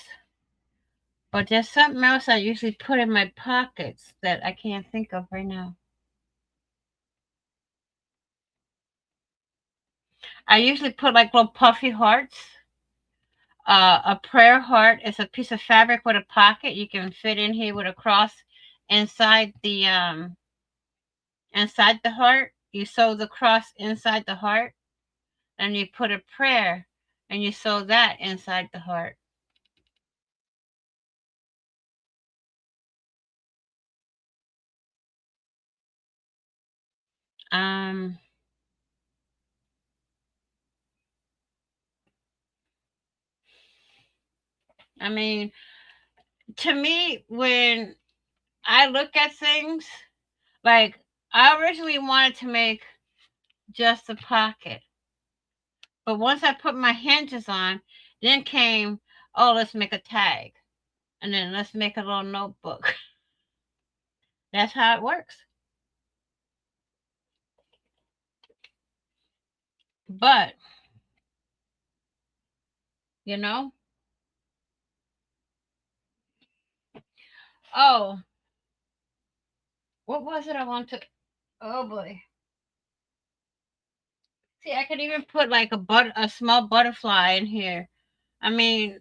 Speaker 2: But there's something else I usually put in my pockets that I can't think of right now. I usually put like little puffy hearts. A prayer heart is a piece of fabric with a pocket. You can fit in here with a cross inside the heart. You sew the cross inside the heart, and you put a prayer, and you sew that inside the heart. Um, I mean, to me, when I look at things, like I originally wanted to make just a pocket, but once I put my hinges on, then came, oh, let's make a tag, and then let's make a little notebook. That's how it works. But, you know, oh, what was it I want to? Oh boy. See, I could even put like a small butterfly in here. I mean,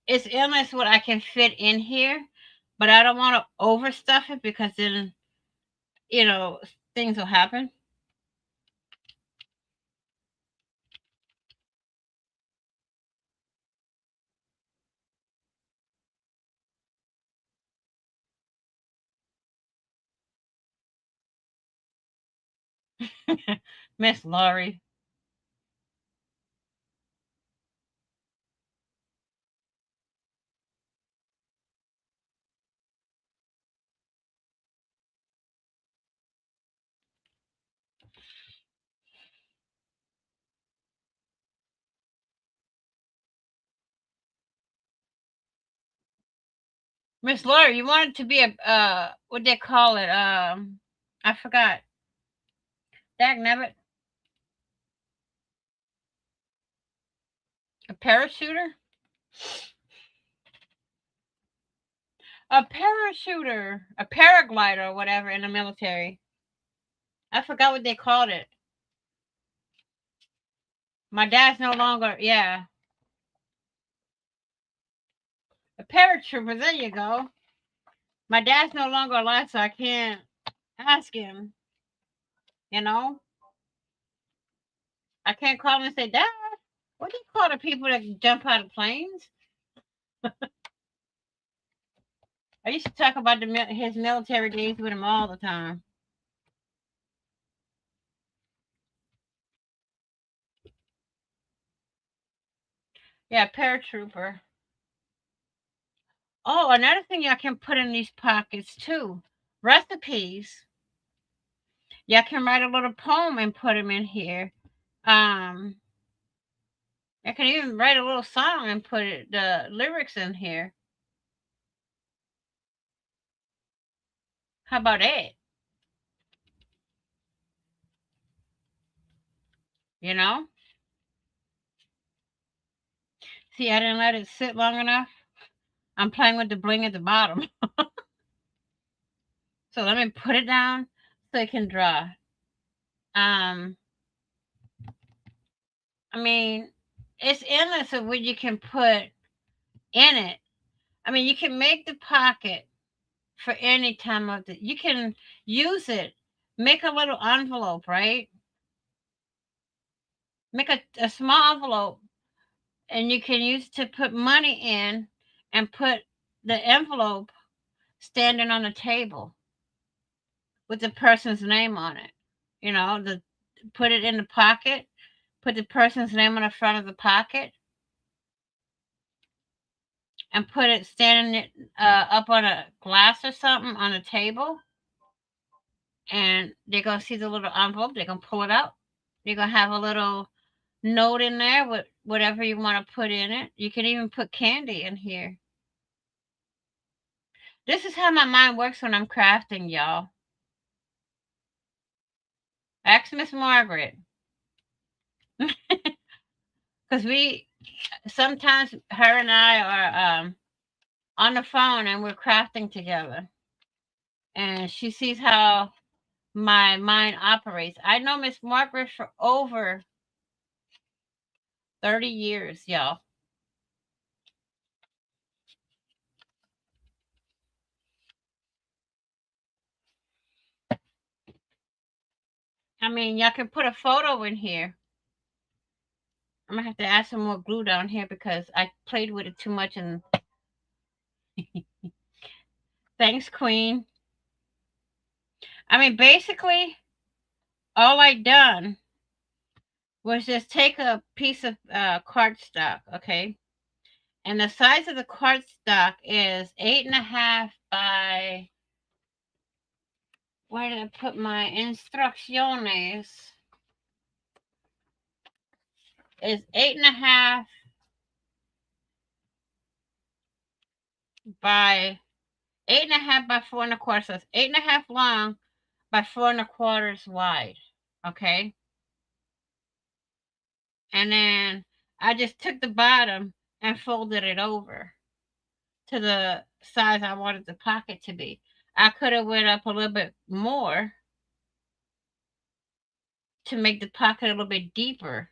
Speaker 2: it's endless what I can fit in here, but I don't want to overstuff it because then, you know, things will happen. Miss Laurie. Miss Laurie, you want it to be a what they call it? I forgot. Dag nabbit. A parachuter? A parachuter. A paraglider or whatever in the military. I forgot what they called it. My dad's no longer, yeah. A paratrooper, there you go. My dad's no longer alive, so I can't ask him, you know? I can't call him and say, Dad, what do you call the people that jump out of planes? I used to talk about his military days with him all the time. Yeah, paratrooper. Oh, another thing y'all can put in these pockets too. Recipes. Y'all can write a little poem and put them in here. Um, I can even write a little song and put the lyrics in here. How about it? You know? See, I didn't let it sit long enough. I'm playing with the bling at the bottom. So let me put it down so it can dry. Um, I mean, it's endless of what you can put in it. I mean, you can make the pocket for any time of the. You can use it. Make a little envelope, right? Make a small envelope, and you can use it to put money in, and put the envelope standing on the table with the person's name on it. You know, the put it in the pocket, put the person's name on the front of the pocket, and put it standing up on a glass or something on a table, and they're gonna see the little envelope. They're gonna pull it out. You're gonna have a little note in there with whatever you want to put in it. You can even put candy in here. This is how my mind works when I'm crafting, y'all. Ask Miss Margaret. Because we sometimes her and I are on the phone and we're crafting together. And she sees how my mind operates. I know Miss Margaret for over 30 years, y'all. I mean, y'all can put a photo in here. I'm gonna have to add some more glue down here because I played with it too much. And thanks, Queen. I mean, basically, all I done was just take a piece of cardstock, okay? And the size of the cardstock is 8.5 by, where did I put my instrucciones? Is 8.5 by 8.5 by 4.25. So it's 8.5 long by 4.25 wide. Okay. And then I just took the bottom and folded it over to the size I wanted the pocket to be. I could have went up a little bit more to make the pocket a little bit deeper,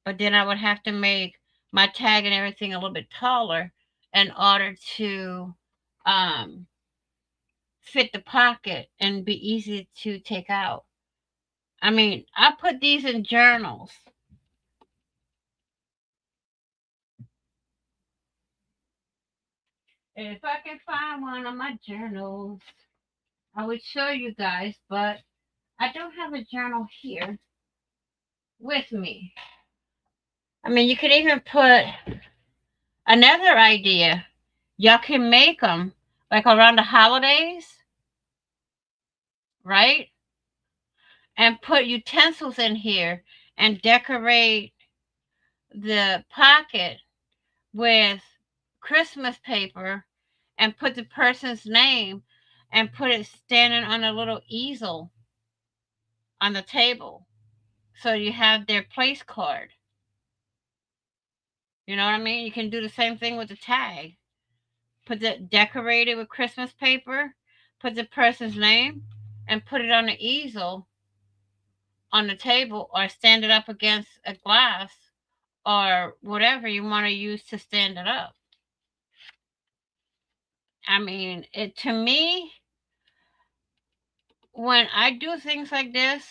Speaker 2: but then I would have to make my tag and everything a little bit taller in order to um, fit the pocket and be easy to take out. I mean, I put these in journals. If I can find one of my journals, I would show you guys, but I don't have a journal here with me. I mean, you could even put another idea. Y'all can make them like around the holidays, right? And put utensils in here and decorate the pocket with Christmas paper and put the person's name and put it standing on a little easel on the table. So you have their place card. You know what I mean? You can do the same thing with the tag. Put it decorated with Christmas paper, put the person's name, and put it on the easel on the table or stand it up against a glass or whatever you want to use to stand it up. I mean, it to me, when I do things like this,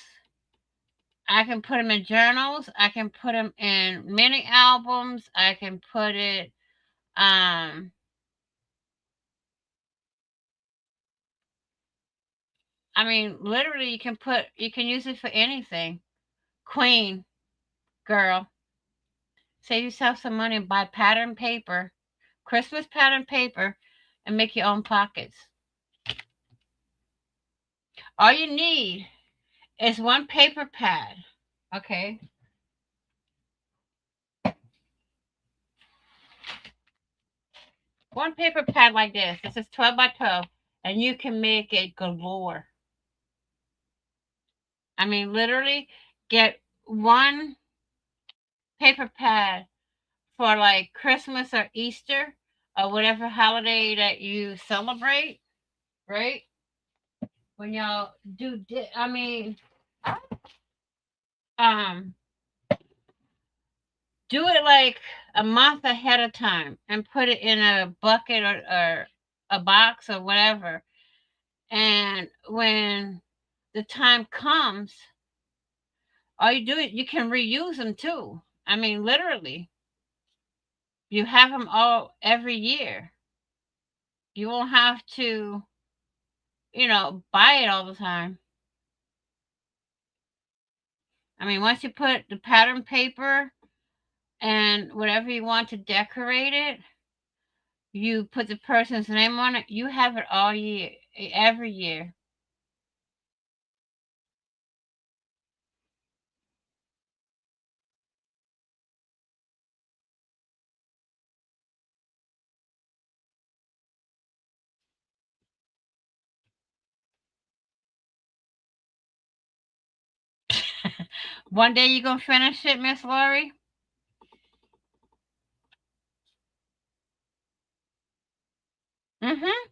Speaker 2: I can put them in journals, I can put them in mini albums, I can put it I mean, literally you can use it for anything. Queen, girl, save yourself some money and buy pattern paper, Christmas pattern paper, and make your own pockets. All you need is one paper pad, okay? One paper pad like this. This is 12 by 12, and you can make it galore. I mean, literally, get one paper pad for like Christmas or Easter or whatever holiday that you celebrate, right? When y'all do, I mean, um, do it like a month ahead of time and put it in a bucket or a box or whatever. And when the time comes, all you do is you can reuse them too. I mean, literally, you have them all every year. You won't have to, buy it all the time. I mean, once you put the pattern paper and whatever you want to decorate it, you put the person's name on it. You have it all year, every year. One day you gonna finish it, Miss Lori? Mm-hmm.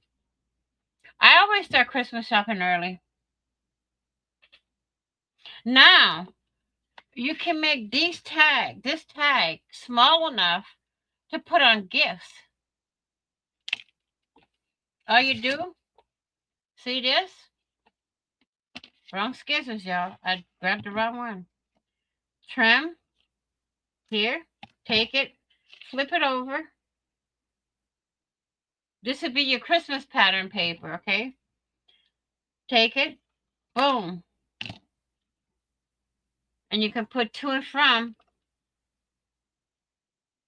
Speaker 2: I always start Christmas shopping early. Now you can make this tag small enough to put on gifts. All you do, see this? Wrong scissors, y'all. I grabbed the wrong one. Trim here, take it, flip it over. This would be your Christmas pattern paper, okay? Take it, boom. And you can put to and from,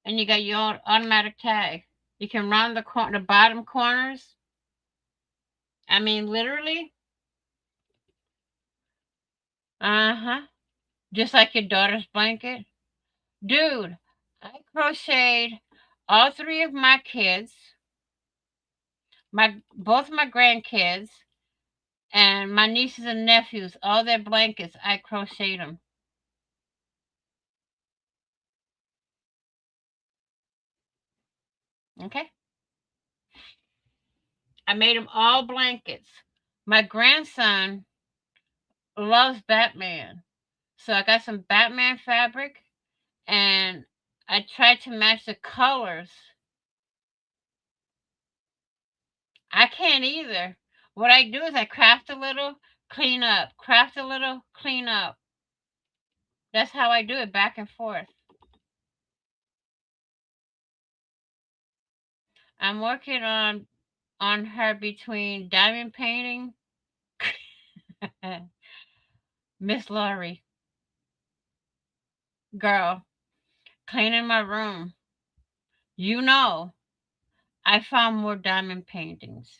Speaker 2: and you got your automatic tag. You can round the bottom corners. I mean, literally. Uh-huh. Just like your daughter's blanket. Dude, I crocheted all three of my kids, both my grandkids, and my nieces and nephews, all their blankets, I crocheted them. Okay? I made them all blankets. My grandson loves Batman. So I got some Batman fabric and I tried to match the colors. I can't either. What I do is I craft a little, clean up, craft a little, clean up. That's how I do it back and forth. I'm working on her between diamond painting, Miss Laurie, girl, cleaning my room. You know, I found more diamond paintings,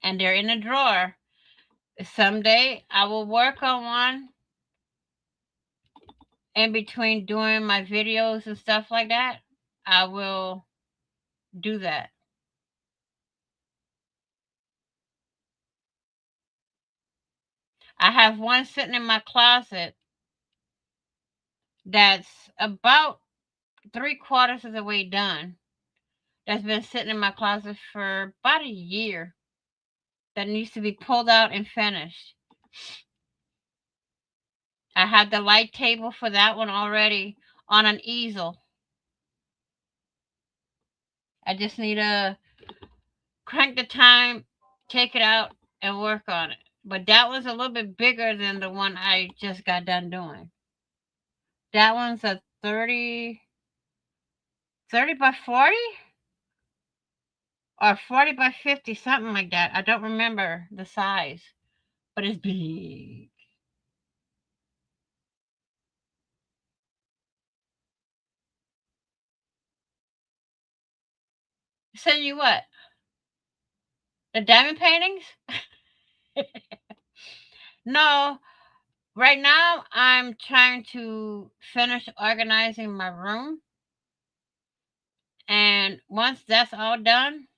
Speaker 2: and they're in a drawer. Someday I will work on one in between doing my videos and stuff like that. I will do that. I have one sitting in my closet that's about 3/4 of the way done. That's been sitting in my closet for about a year. That needs to be pulled out and finished. I have the light table for that one already on an easel. I just need to crank the time, take it out, and work on it. But that one's a little bit bigger than the one I just got done doing. That one's a 30 by 40 or 40 by 50, something like that. I don't remember the size, but it's big. Send you what? The diamond paintings? No, right now I'm trying to finish organizing my room. And once that's all done,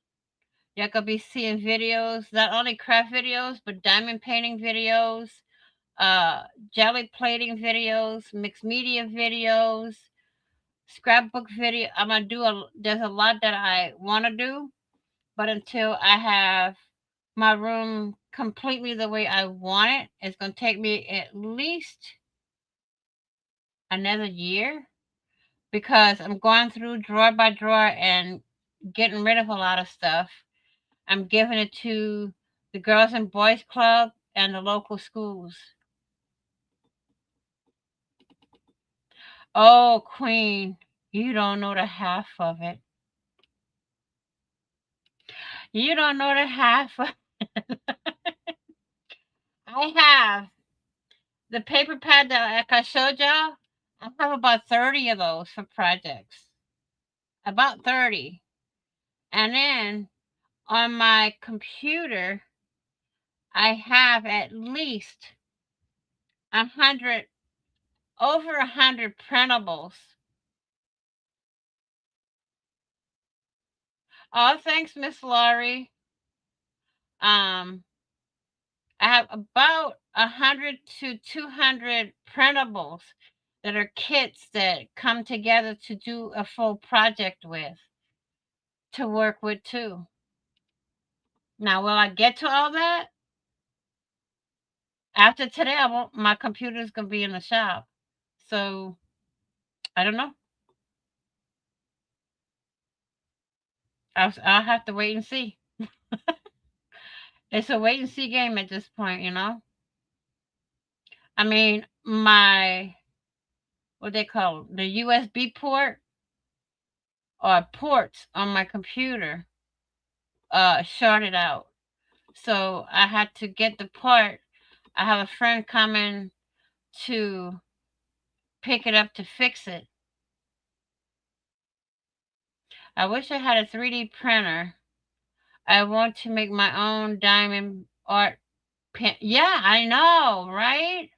Speaker 2: you're gonna be seeing videos, not only craft videos, but diamond painting videos, uh, jelly plating videos, mixed media videos, scrapbook video. I'm gonna do there's a lot that I wanna do, but until I have my room completely the way I want it, it's gonna take me at least another year because I'm going through drawer by drawer and getting rid of a lot of stuff. I'm giving it to the Girls and Boys Club and the local schools. Oh, Queen, you don't know the half of it. You don't know the half of I have the paper pad that like I showed y'all. I have about 30 of those for projects. about 30. And then on my computer, I have at least 100, over 100 printables. Oh, thanks, Miss Laurie. I have about 100 to 200 printables that are kits that come together to do a full project with, to work with too. Now, will I get to all that? After today, I won't. My computer's gonna be in the shop, so I don't know. I'll have to wait and see. It's a wait and see game at this point, you know. I mean, my what they call the USB port or ports on my computer shorted out, so I had to get the part. I have a friend coming to pick it up to fix it. I wish I had a 3D printer. I want to make my own diamond art pen. Yeah, I know, right?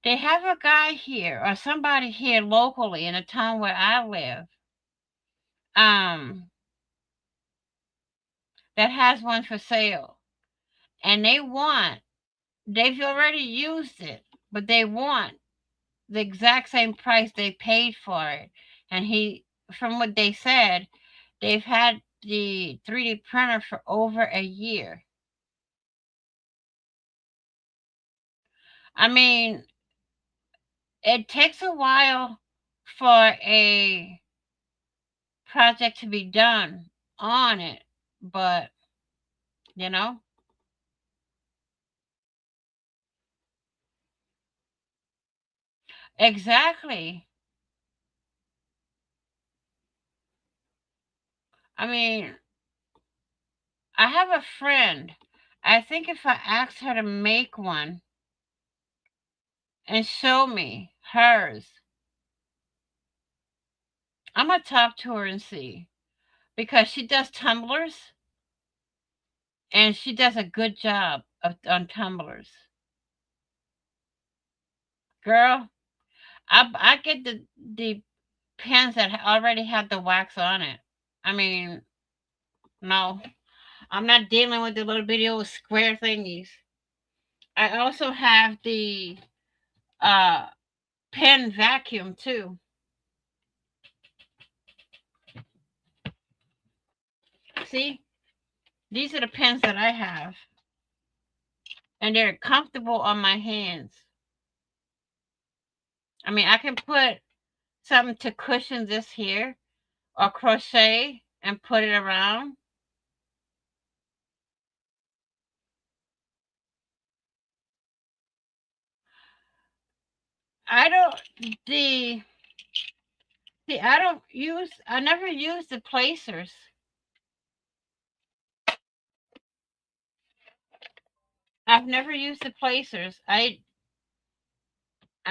Speaker 2: They have a guy here or somebody here locally in the town where I live. Um, that has one for sale. And they've already used it, but they want the exact same price they paid for it. And from what they said, they've had the 3D printer for over a year. I mean, it takes a while for a project to be done on it, but you know, exactly. I mean, I have a friend. I think if I asked her to make one and show me hers, I'm gonna talk to her and see because she does tumblers and she does a good job on tumblers. Girl, I get the pens that already have the wax on it. I mean, no, I'm not dealing with the little bitty old square thingies. I also have the uh pen vacuum too. See, these are the pens that I have, and they're comfortable on my hands. I mean, I can put something to cushion this here or crochet and put it around. I don't the see I never use the placers. I've never used the placers. I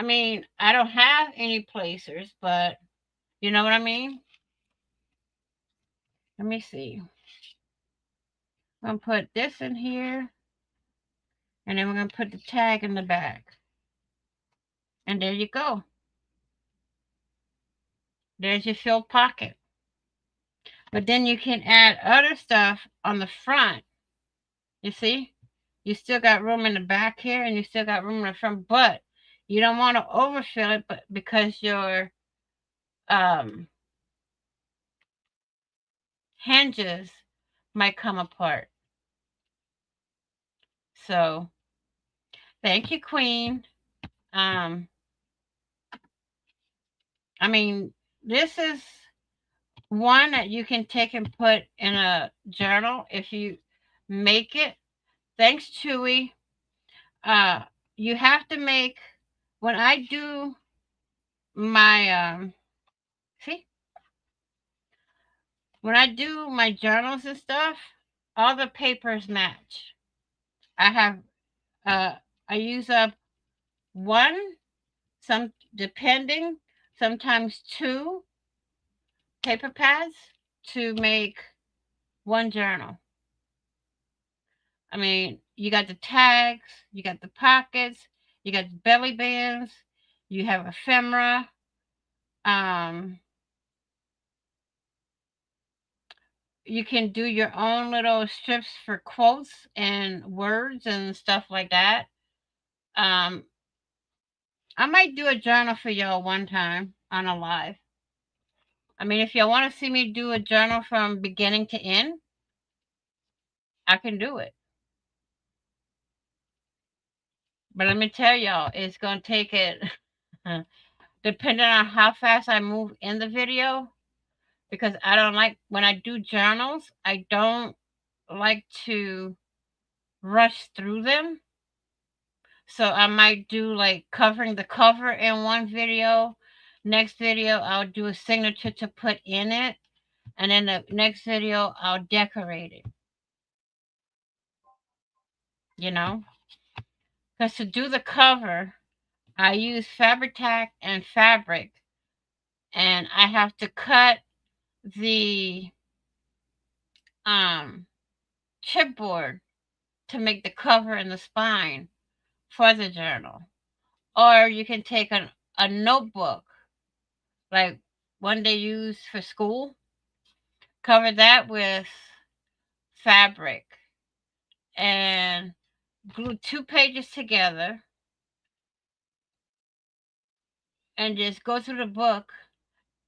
Speaker 2: mean, I don't have any placers, but you know what I mean? Let me see. I'm going to put this in here, and then we're going to put the tag in the back. And there you go. There's your filled pocket. But then you can add other stuff on the front. You see? You still got room in the back here, and you still got room in the front, but you don't want to overfill it, but because your um, hinges might come apart. So, thank you, Queen. Um, I mean, this is one that you can take and put in a journal if you make it. Thanks, Chewy. Uh, you have to make when I do my see when I do my journals and stuff, all the papers match. I have I use up one, some depending, sometimes two, paper pads to make one journal. I mean, you got the tags, you got the pockets, you got the belly bands, you have ephemera. You can do your own little strips for quotes and words and stuff like that. I might do a journal for y'all one time on a live. I mean, if y'all want to see me do a journal from beginning to end, I can do it. But let me tell y'all, it's going to take it, depending on how fast I move in the video, because I don't like, when I do journals, I don't like to rush through them. So I might do like covering the cover in one video. Next video, I'll do a signature to put in it. And then the next video, I'll decorate it. You know? Because to do the cover, I use Fabri-Tac and fabric. And I have to cut the chipboard to make the cover and the spine for the journal. Or you can take a notebook, like one they use for school, cover that with fabric and glue 2 pages together and just go through the book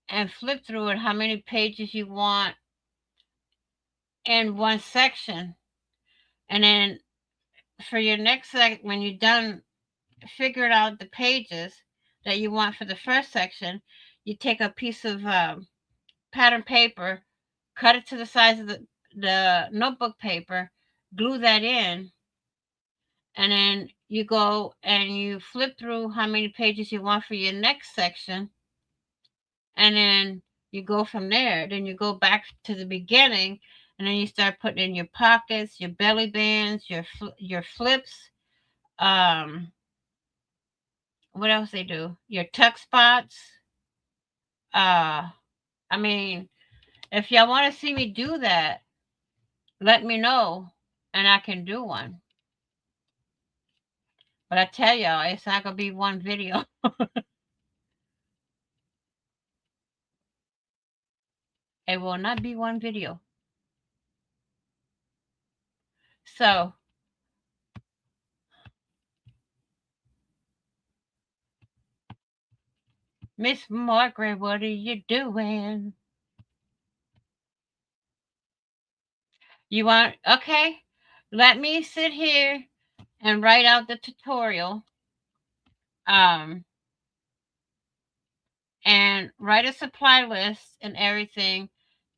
Speaker 2: and flip through it how many pages you want in one section. And then for your next when you're done figuring out the pages that you want for the first section, you take a piece of pattern paper, cut it to the size of the notebook paper, glue that in, and then you go and you flip through how many pages you want for your next section, and then you go from there. Then you go back to the beginning, and then you start putting in your pockets, your belly bands, your flips. What else they do? Your tuck spots. I mean, if y'all want to see me do that, let me know, and I can do one. But I tell y'all, it's not gonna be one video. It will not be one video. So, Miss Margaret, what are you doing? You want, okay, let me sit here and write out the tutorial. And write a supply list and everything,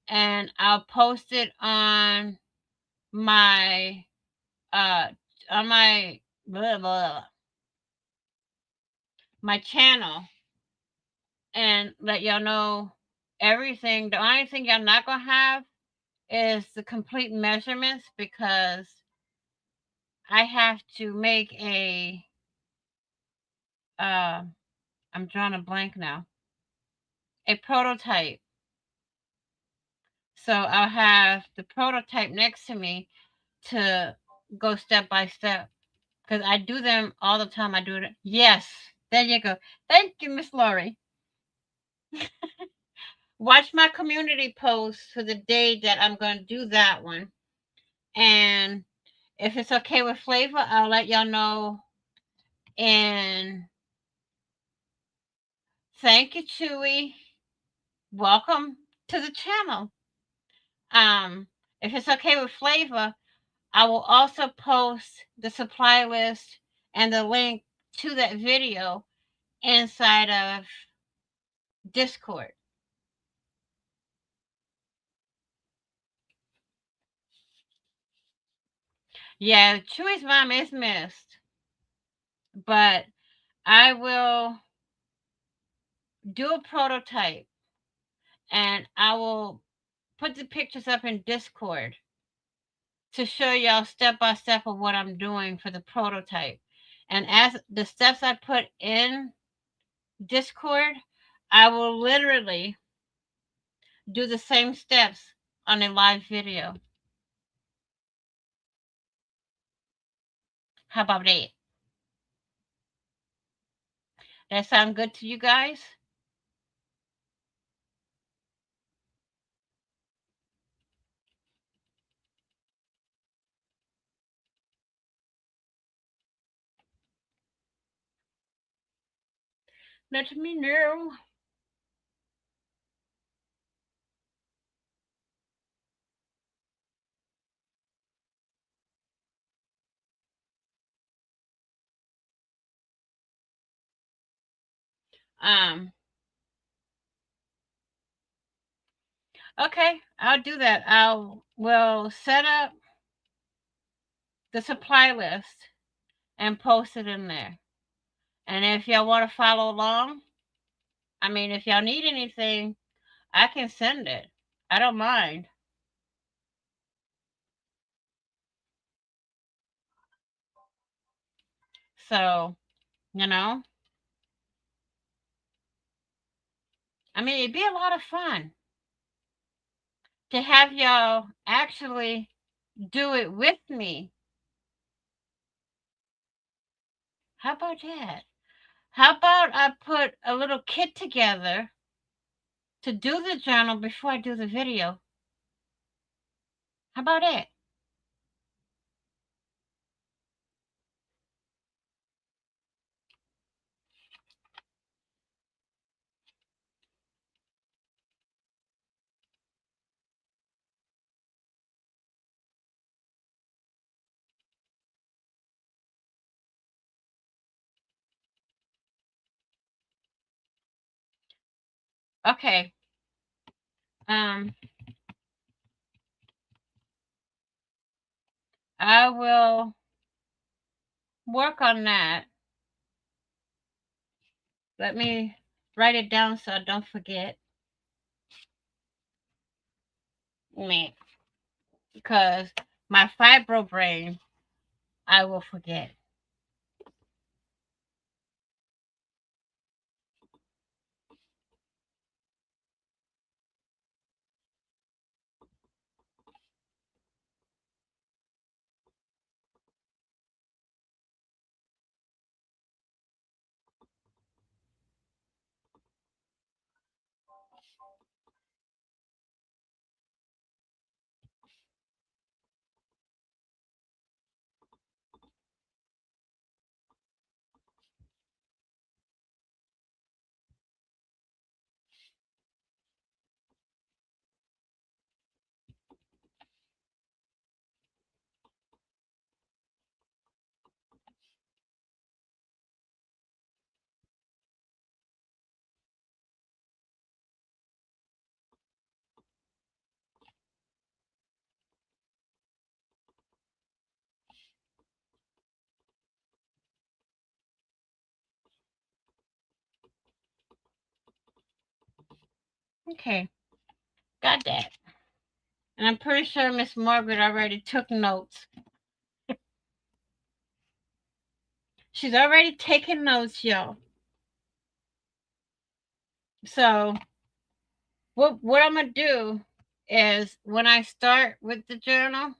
Speaker 2: and I'll post it on my blah, blah, my channel, and let y'all know everything. The only thing y'all not gonna have is the complete measurements, because I have to make a I'm drawing a blank now. A prototype. So I'll have the prototype next to me to go step by step, because I do them all the time. I do it. Yes, there you go. Thank you, Miss Lori. Watch my community post for the day that I'm going to do that one. And if it's okay with Flavor, I'll let y'all know. And thank you, Chewy. Welcome to the channel. If it's okay with Flavor, I will also post the supply list and the link to that video inside of Discord. Yeah, Chewy's mom is missed, but I will do a prototype and I will put the pictures up in Discord to show y'all step by step of what I'm doing for the prototype. And as the steps I put in Discord, I will literally do the same steps on a live video. How about that? That sound good to you guys? Let me know. Um, okay, I'll do that. Will set up the supply list and post it in there. And if y'all want to follow along, I mean, if y'all need anything, I can send it. I don't mind. So, you know, I mean, it'd be a lot of fun to have y'all actually do it with me. How about that? How about I put a little kit together to do the journal before I do the video? How about it? Okay. Um, I will work on that. Let me write it down so I don't forget. Me, because my fibro brain, I will forget. Okay, got that. And I'm pretty sure Miss Margaret already took notes. She's already taken notes, y'all. So what I'm gonna do is when I start with the journal,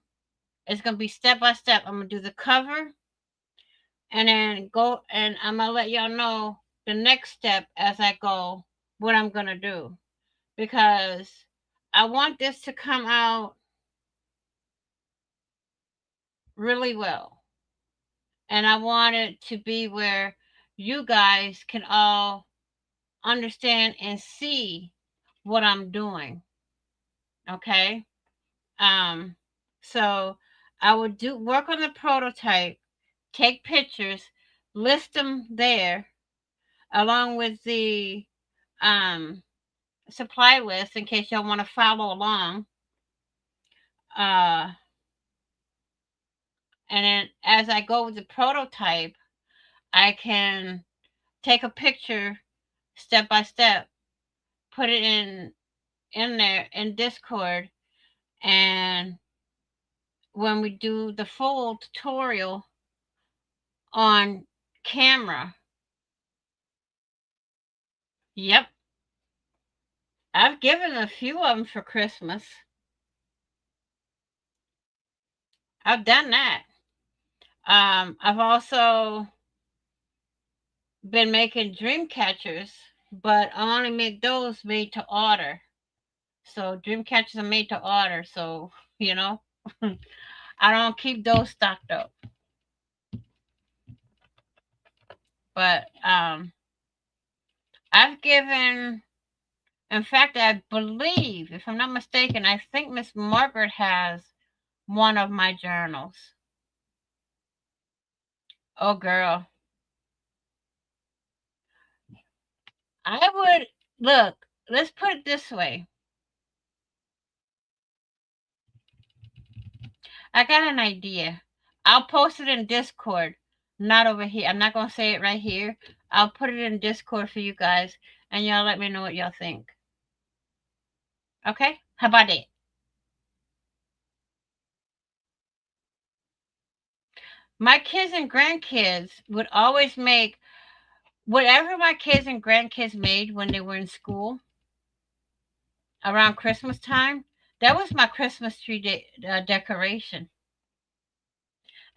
Speaker 2: it's gonna be step by step. I'm gonna do the cover and then go and I'm gonna let y'all know the next step as I go what I'm gonna do. Because I want this to come out really well. And I want it to be where you guys can all understand and see what I'm doing. Okay? Um so I would do work on the prototype, take pictures, list them there along with the um supply list in case y'all want to follow along. Uh and then as I go with the prototype, I can take a picture step by step, put it in there in Discord, and when we do the full tutorial on camera, yep, I've given a few of them for Christmas. I've done that. I've also been making dream catchers, but I only make those made to order. So dream catchers are made to order. So you know, I don't keep those stocked up. But I've given. In fact, I believe, if I'm not mistaken, I think Miss Margaret has one of my journals. Oh, girl. I would look, let's put it this way. I got an idea. I'll post it in Discord, not over here. I'm not going to say it right here. I'll put it in Discord for you guys, and y'all let me know what y'all think. Okay? How about it? My kids and grandkids would always make whatever my kids and grandkids made when they were in school around Christmas time. That was my Christmas tree decoration.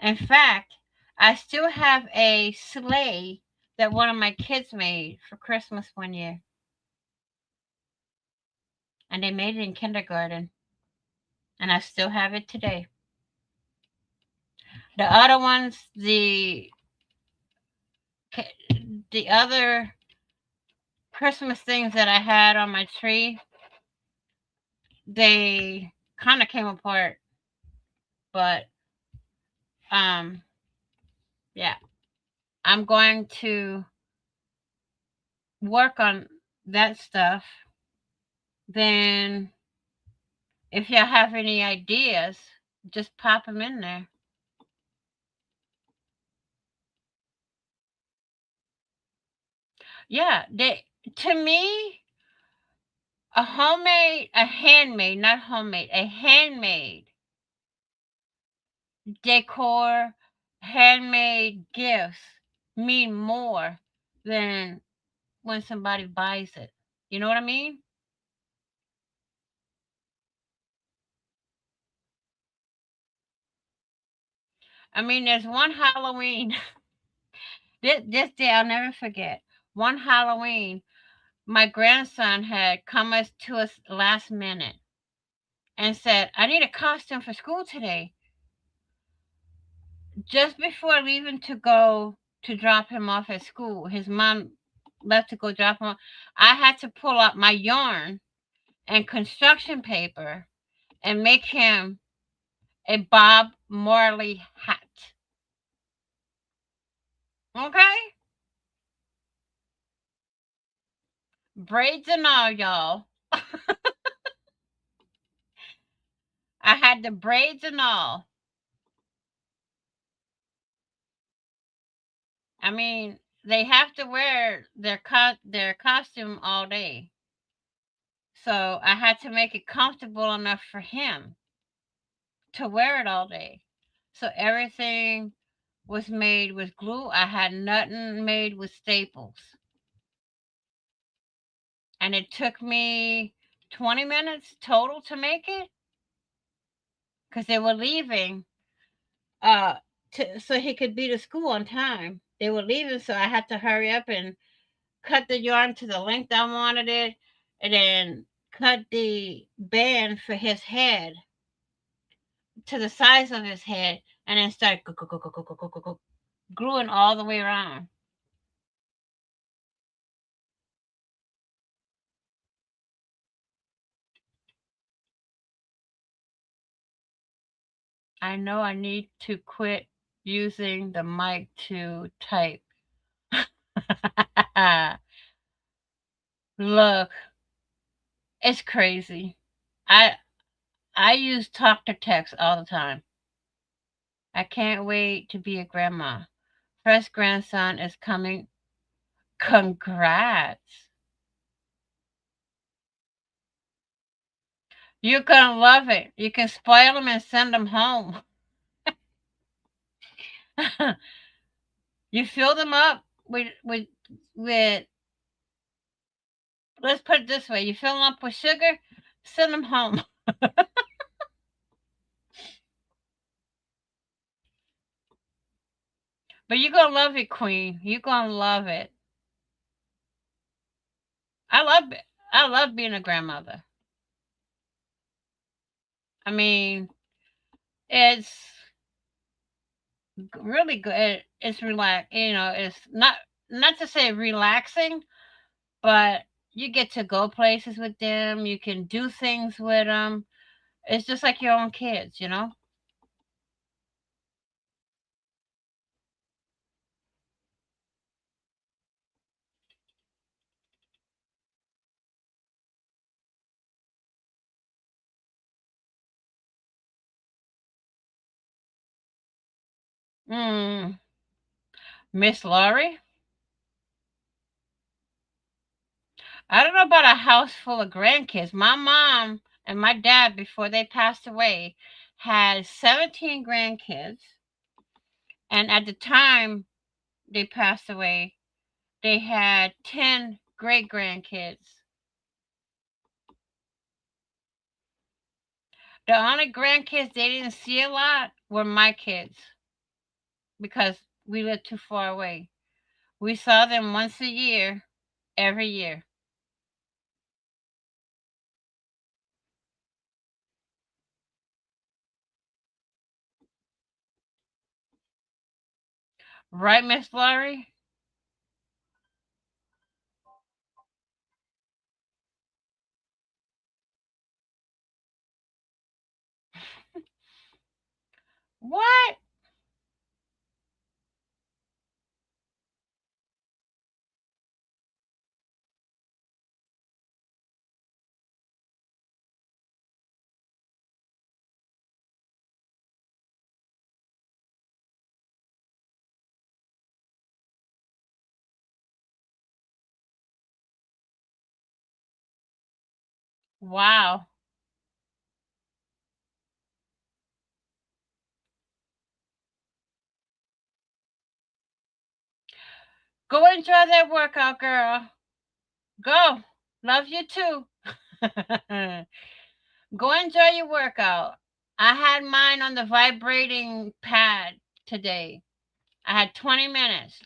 Speaker 2: In fact, I still have a sleigh that one of my kids made for Christmas one year, and they made it in kindergarten, and I still have it today. The other ones, the other Christmas things that I had on my tree, they kind of came apart, but um, yeah, I'm going to work on that stuff. Then, if y'all have any ideas, just pop them in there. Yeah, they to me, not homemade, a handmade decor, handmade gifts mean more than when somebody buys it. You know what I mean? I mean, there's one Halloween. This day I'll never forget. One Halloween, my grandson had come to us last minute and said, "I need a costume for school today." Just before leaving to go to drop him off at school, his mom left to go drop him off. I had to pull out my yarn and construction paper and make him a Bob Marley hat. Okay? Braids and all, y'all. I had the braids and all. I mean, they have to wear their costume all day. So I had to make it comfortable enough for him to wear it all day. So everything was made with glue. I had nothing made with staples. And it took me 20 minutes total to make it because they were leaving uh so he could be to school on time. They were leaving, so I had to hurry up and cut the yarn to the length I wanted it, and then cut the band for his head to the size of his head, and then start gluing all the way around. I know I need to quit using the mic to type. Look, it's crazy. I I use talk to text all the time. I can't wait to be a grandma. First grandson is coming. Congrats. You're gonna love it. You can spoil them and send them home. You fill them up with let's put it this way: you fill them up with sugar, send them home. But you're gonna love it, Queen. You're gonna love it. I love it. I love being a grandmother. I mean, it's really good. It's relax. It's not to say relaxing, but you get to go places with them. You can do things with them. It's just like your own kids. Mm, Miss Laurie, I don't know about a house full of grandkids. My mom and my dad, before they passed away, had 17 grandkids, and at the time they passed away, they had 10 great grandkids. The only grandkids they didn't see a lot were my kids because we lived too far away. We saw them once a year, every year. Right, Miss Laurie? What? Wow. Go enjoy that workout, girl. Go. Love you too. Go enjoy your workout. I had mine on the vibrating pad today. I had 20 minutes.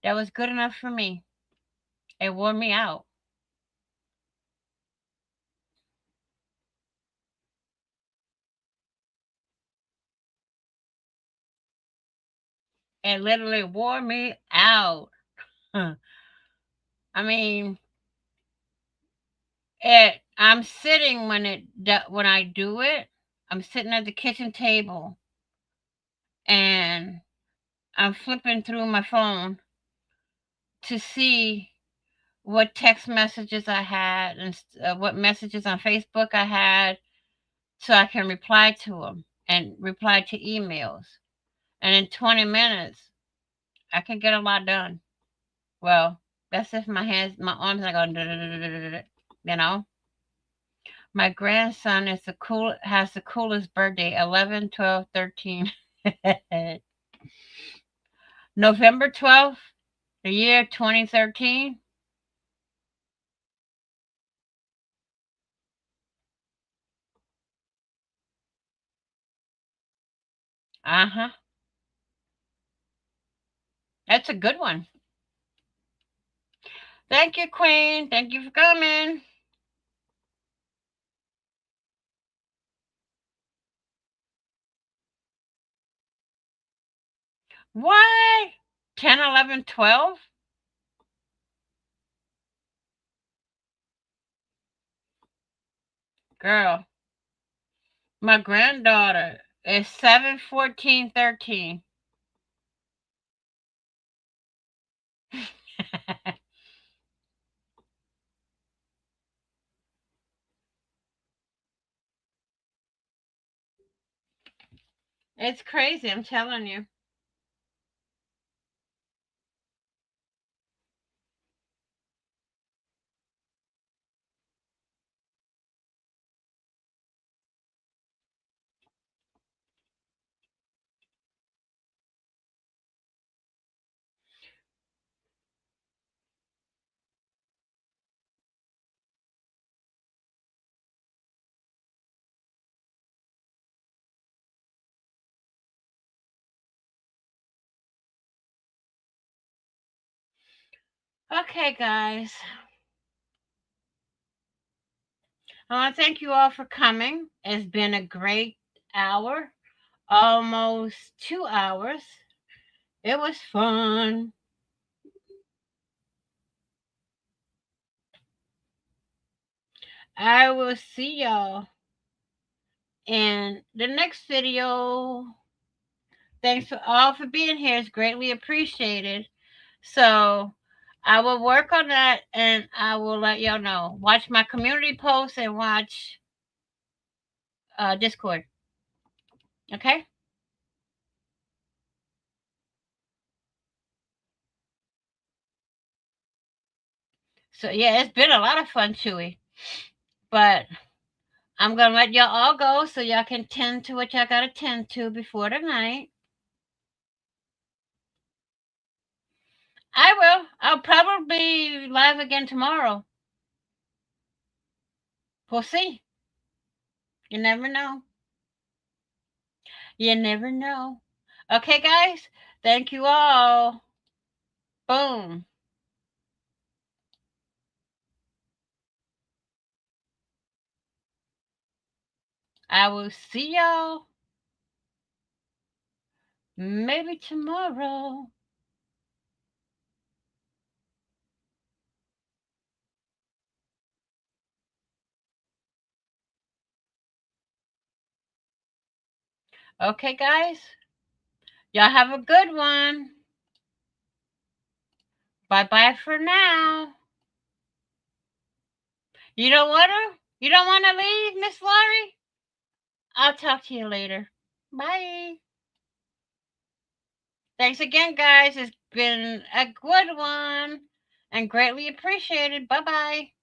Speaker 2: That was good enough for me. It wore me out. It literally wore me out. I mean, I'm sitting when I do it. I'm sitting at the kitchen table and I'm flipping through my phone to see what text messages I had and what messages on Facebook I had, so I can reply to them and reply to emails. And in 20 minutes, I can get a lot done. Well, that's if my arms are going, you know. My grandson has the coolest birthday, 11, 12, 13. November 12th, the year 2013. Uh-huh. That's a good one. Thank you, Queen. Thank you for coming. What? 10, 11, 12? Girl, my granddaughter is 7, 14, 13. It's crazy, I'm telling you. Okay, guys. I want to thank you all for coming. It's been a great hour, almost 2 hours. It was fun. I will see y'all in the next video. Thanks for all for being here. It's greatly appreciated. So I will work on that and I will let y'all know. Watch my community posts and watch Discord. Okay? So yeah, it's been a lot of fun, Chewy. But I'm gonna let y'all all go so y'all can tend to what y'all gotta tend to before the night. I will. I'll probably be live again tomorrow. We'll see. You never know. You never know. Okay, guys. Thank you all. Boom. I will see y'all maybe tomorrow. Okay, guys. Y'all have a good one. Bye bye for now. You don't wanna? You don't wanna leave, Miss Laurie? I'll talk to you later. Bye. Thanks again, guys. It's been a good one and greatly appreciated. Bye bye.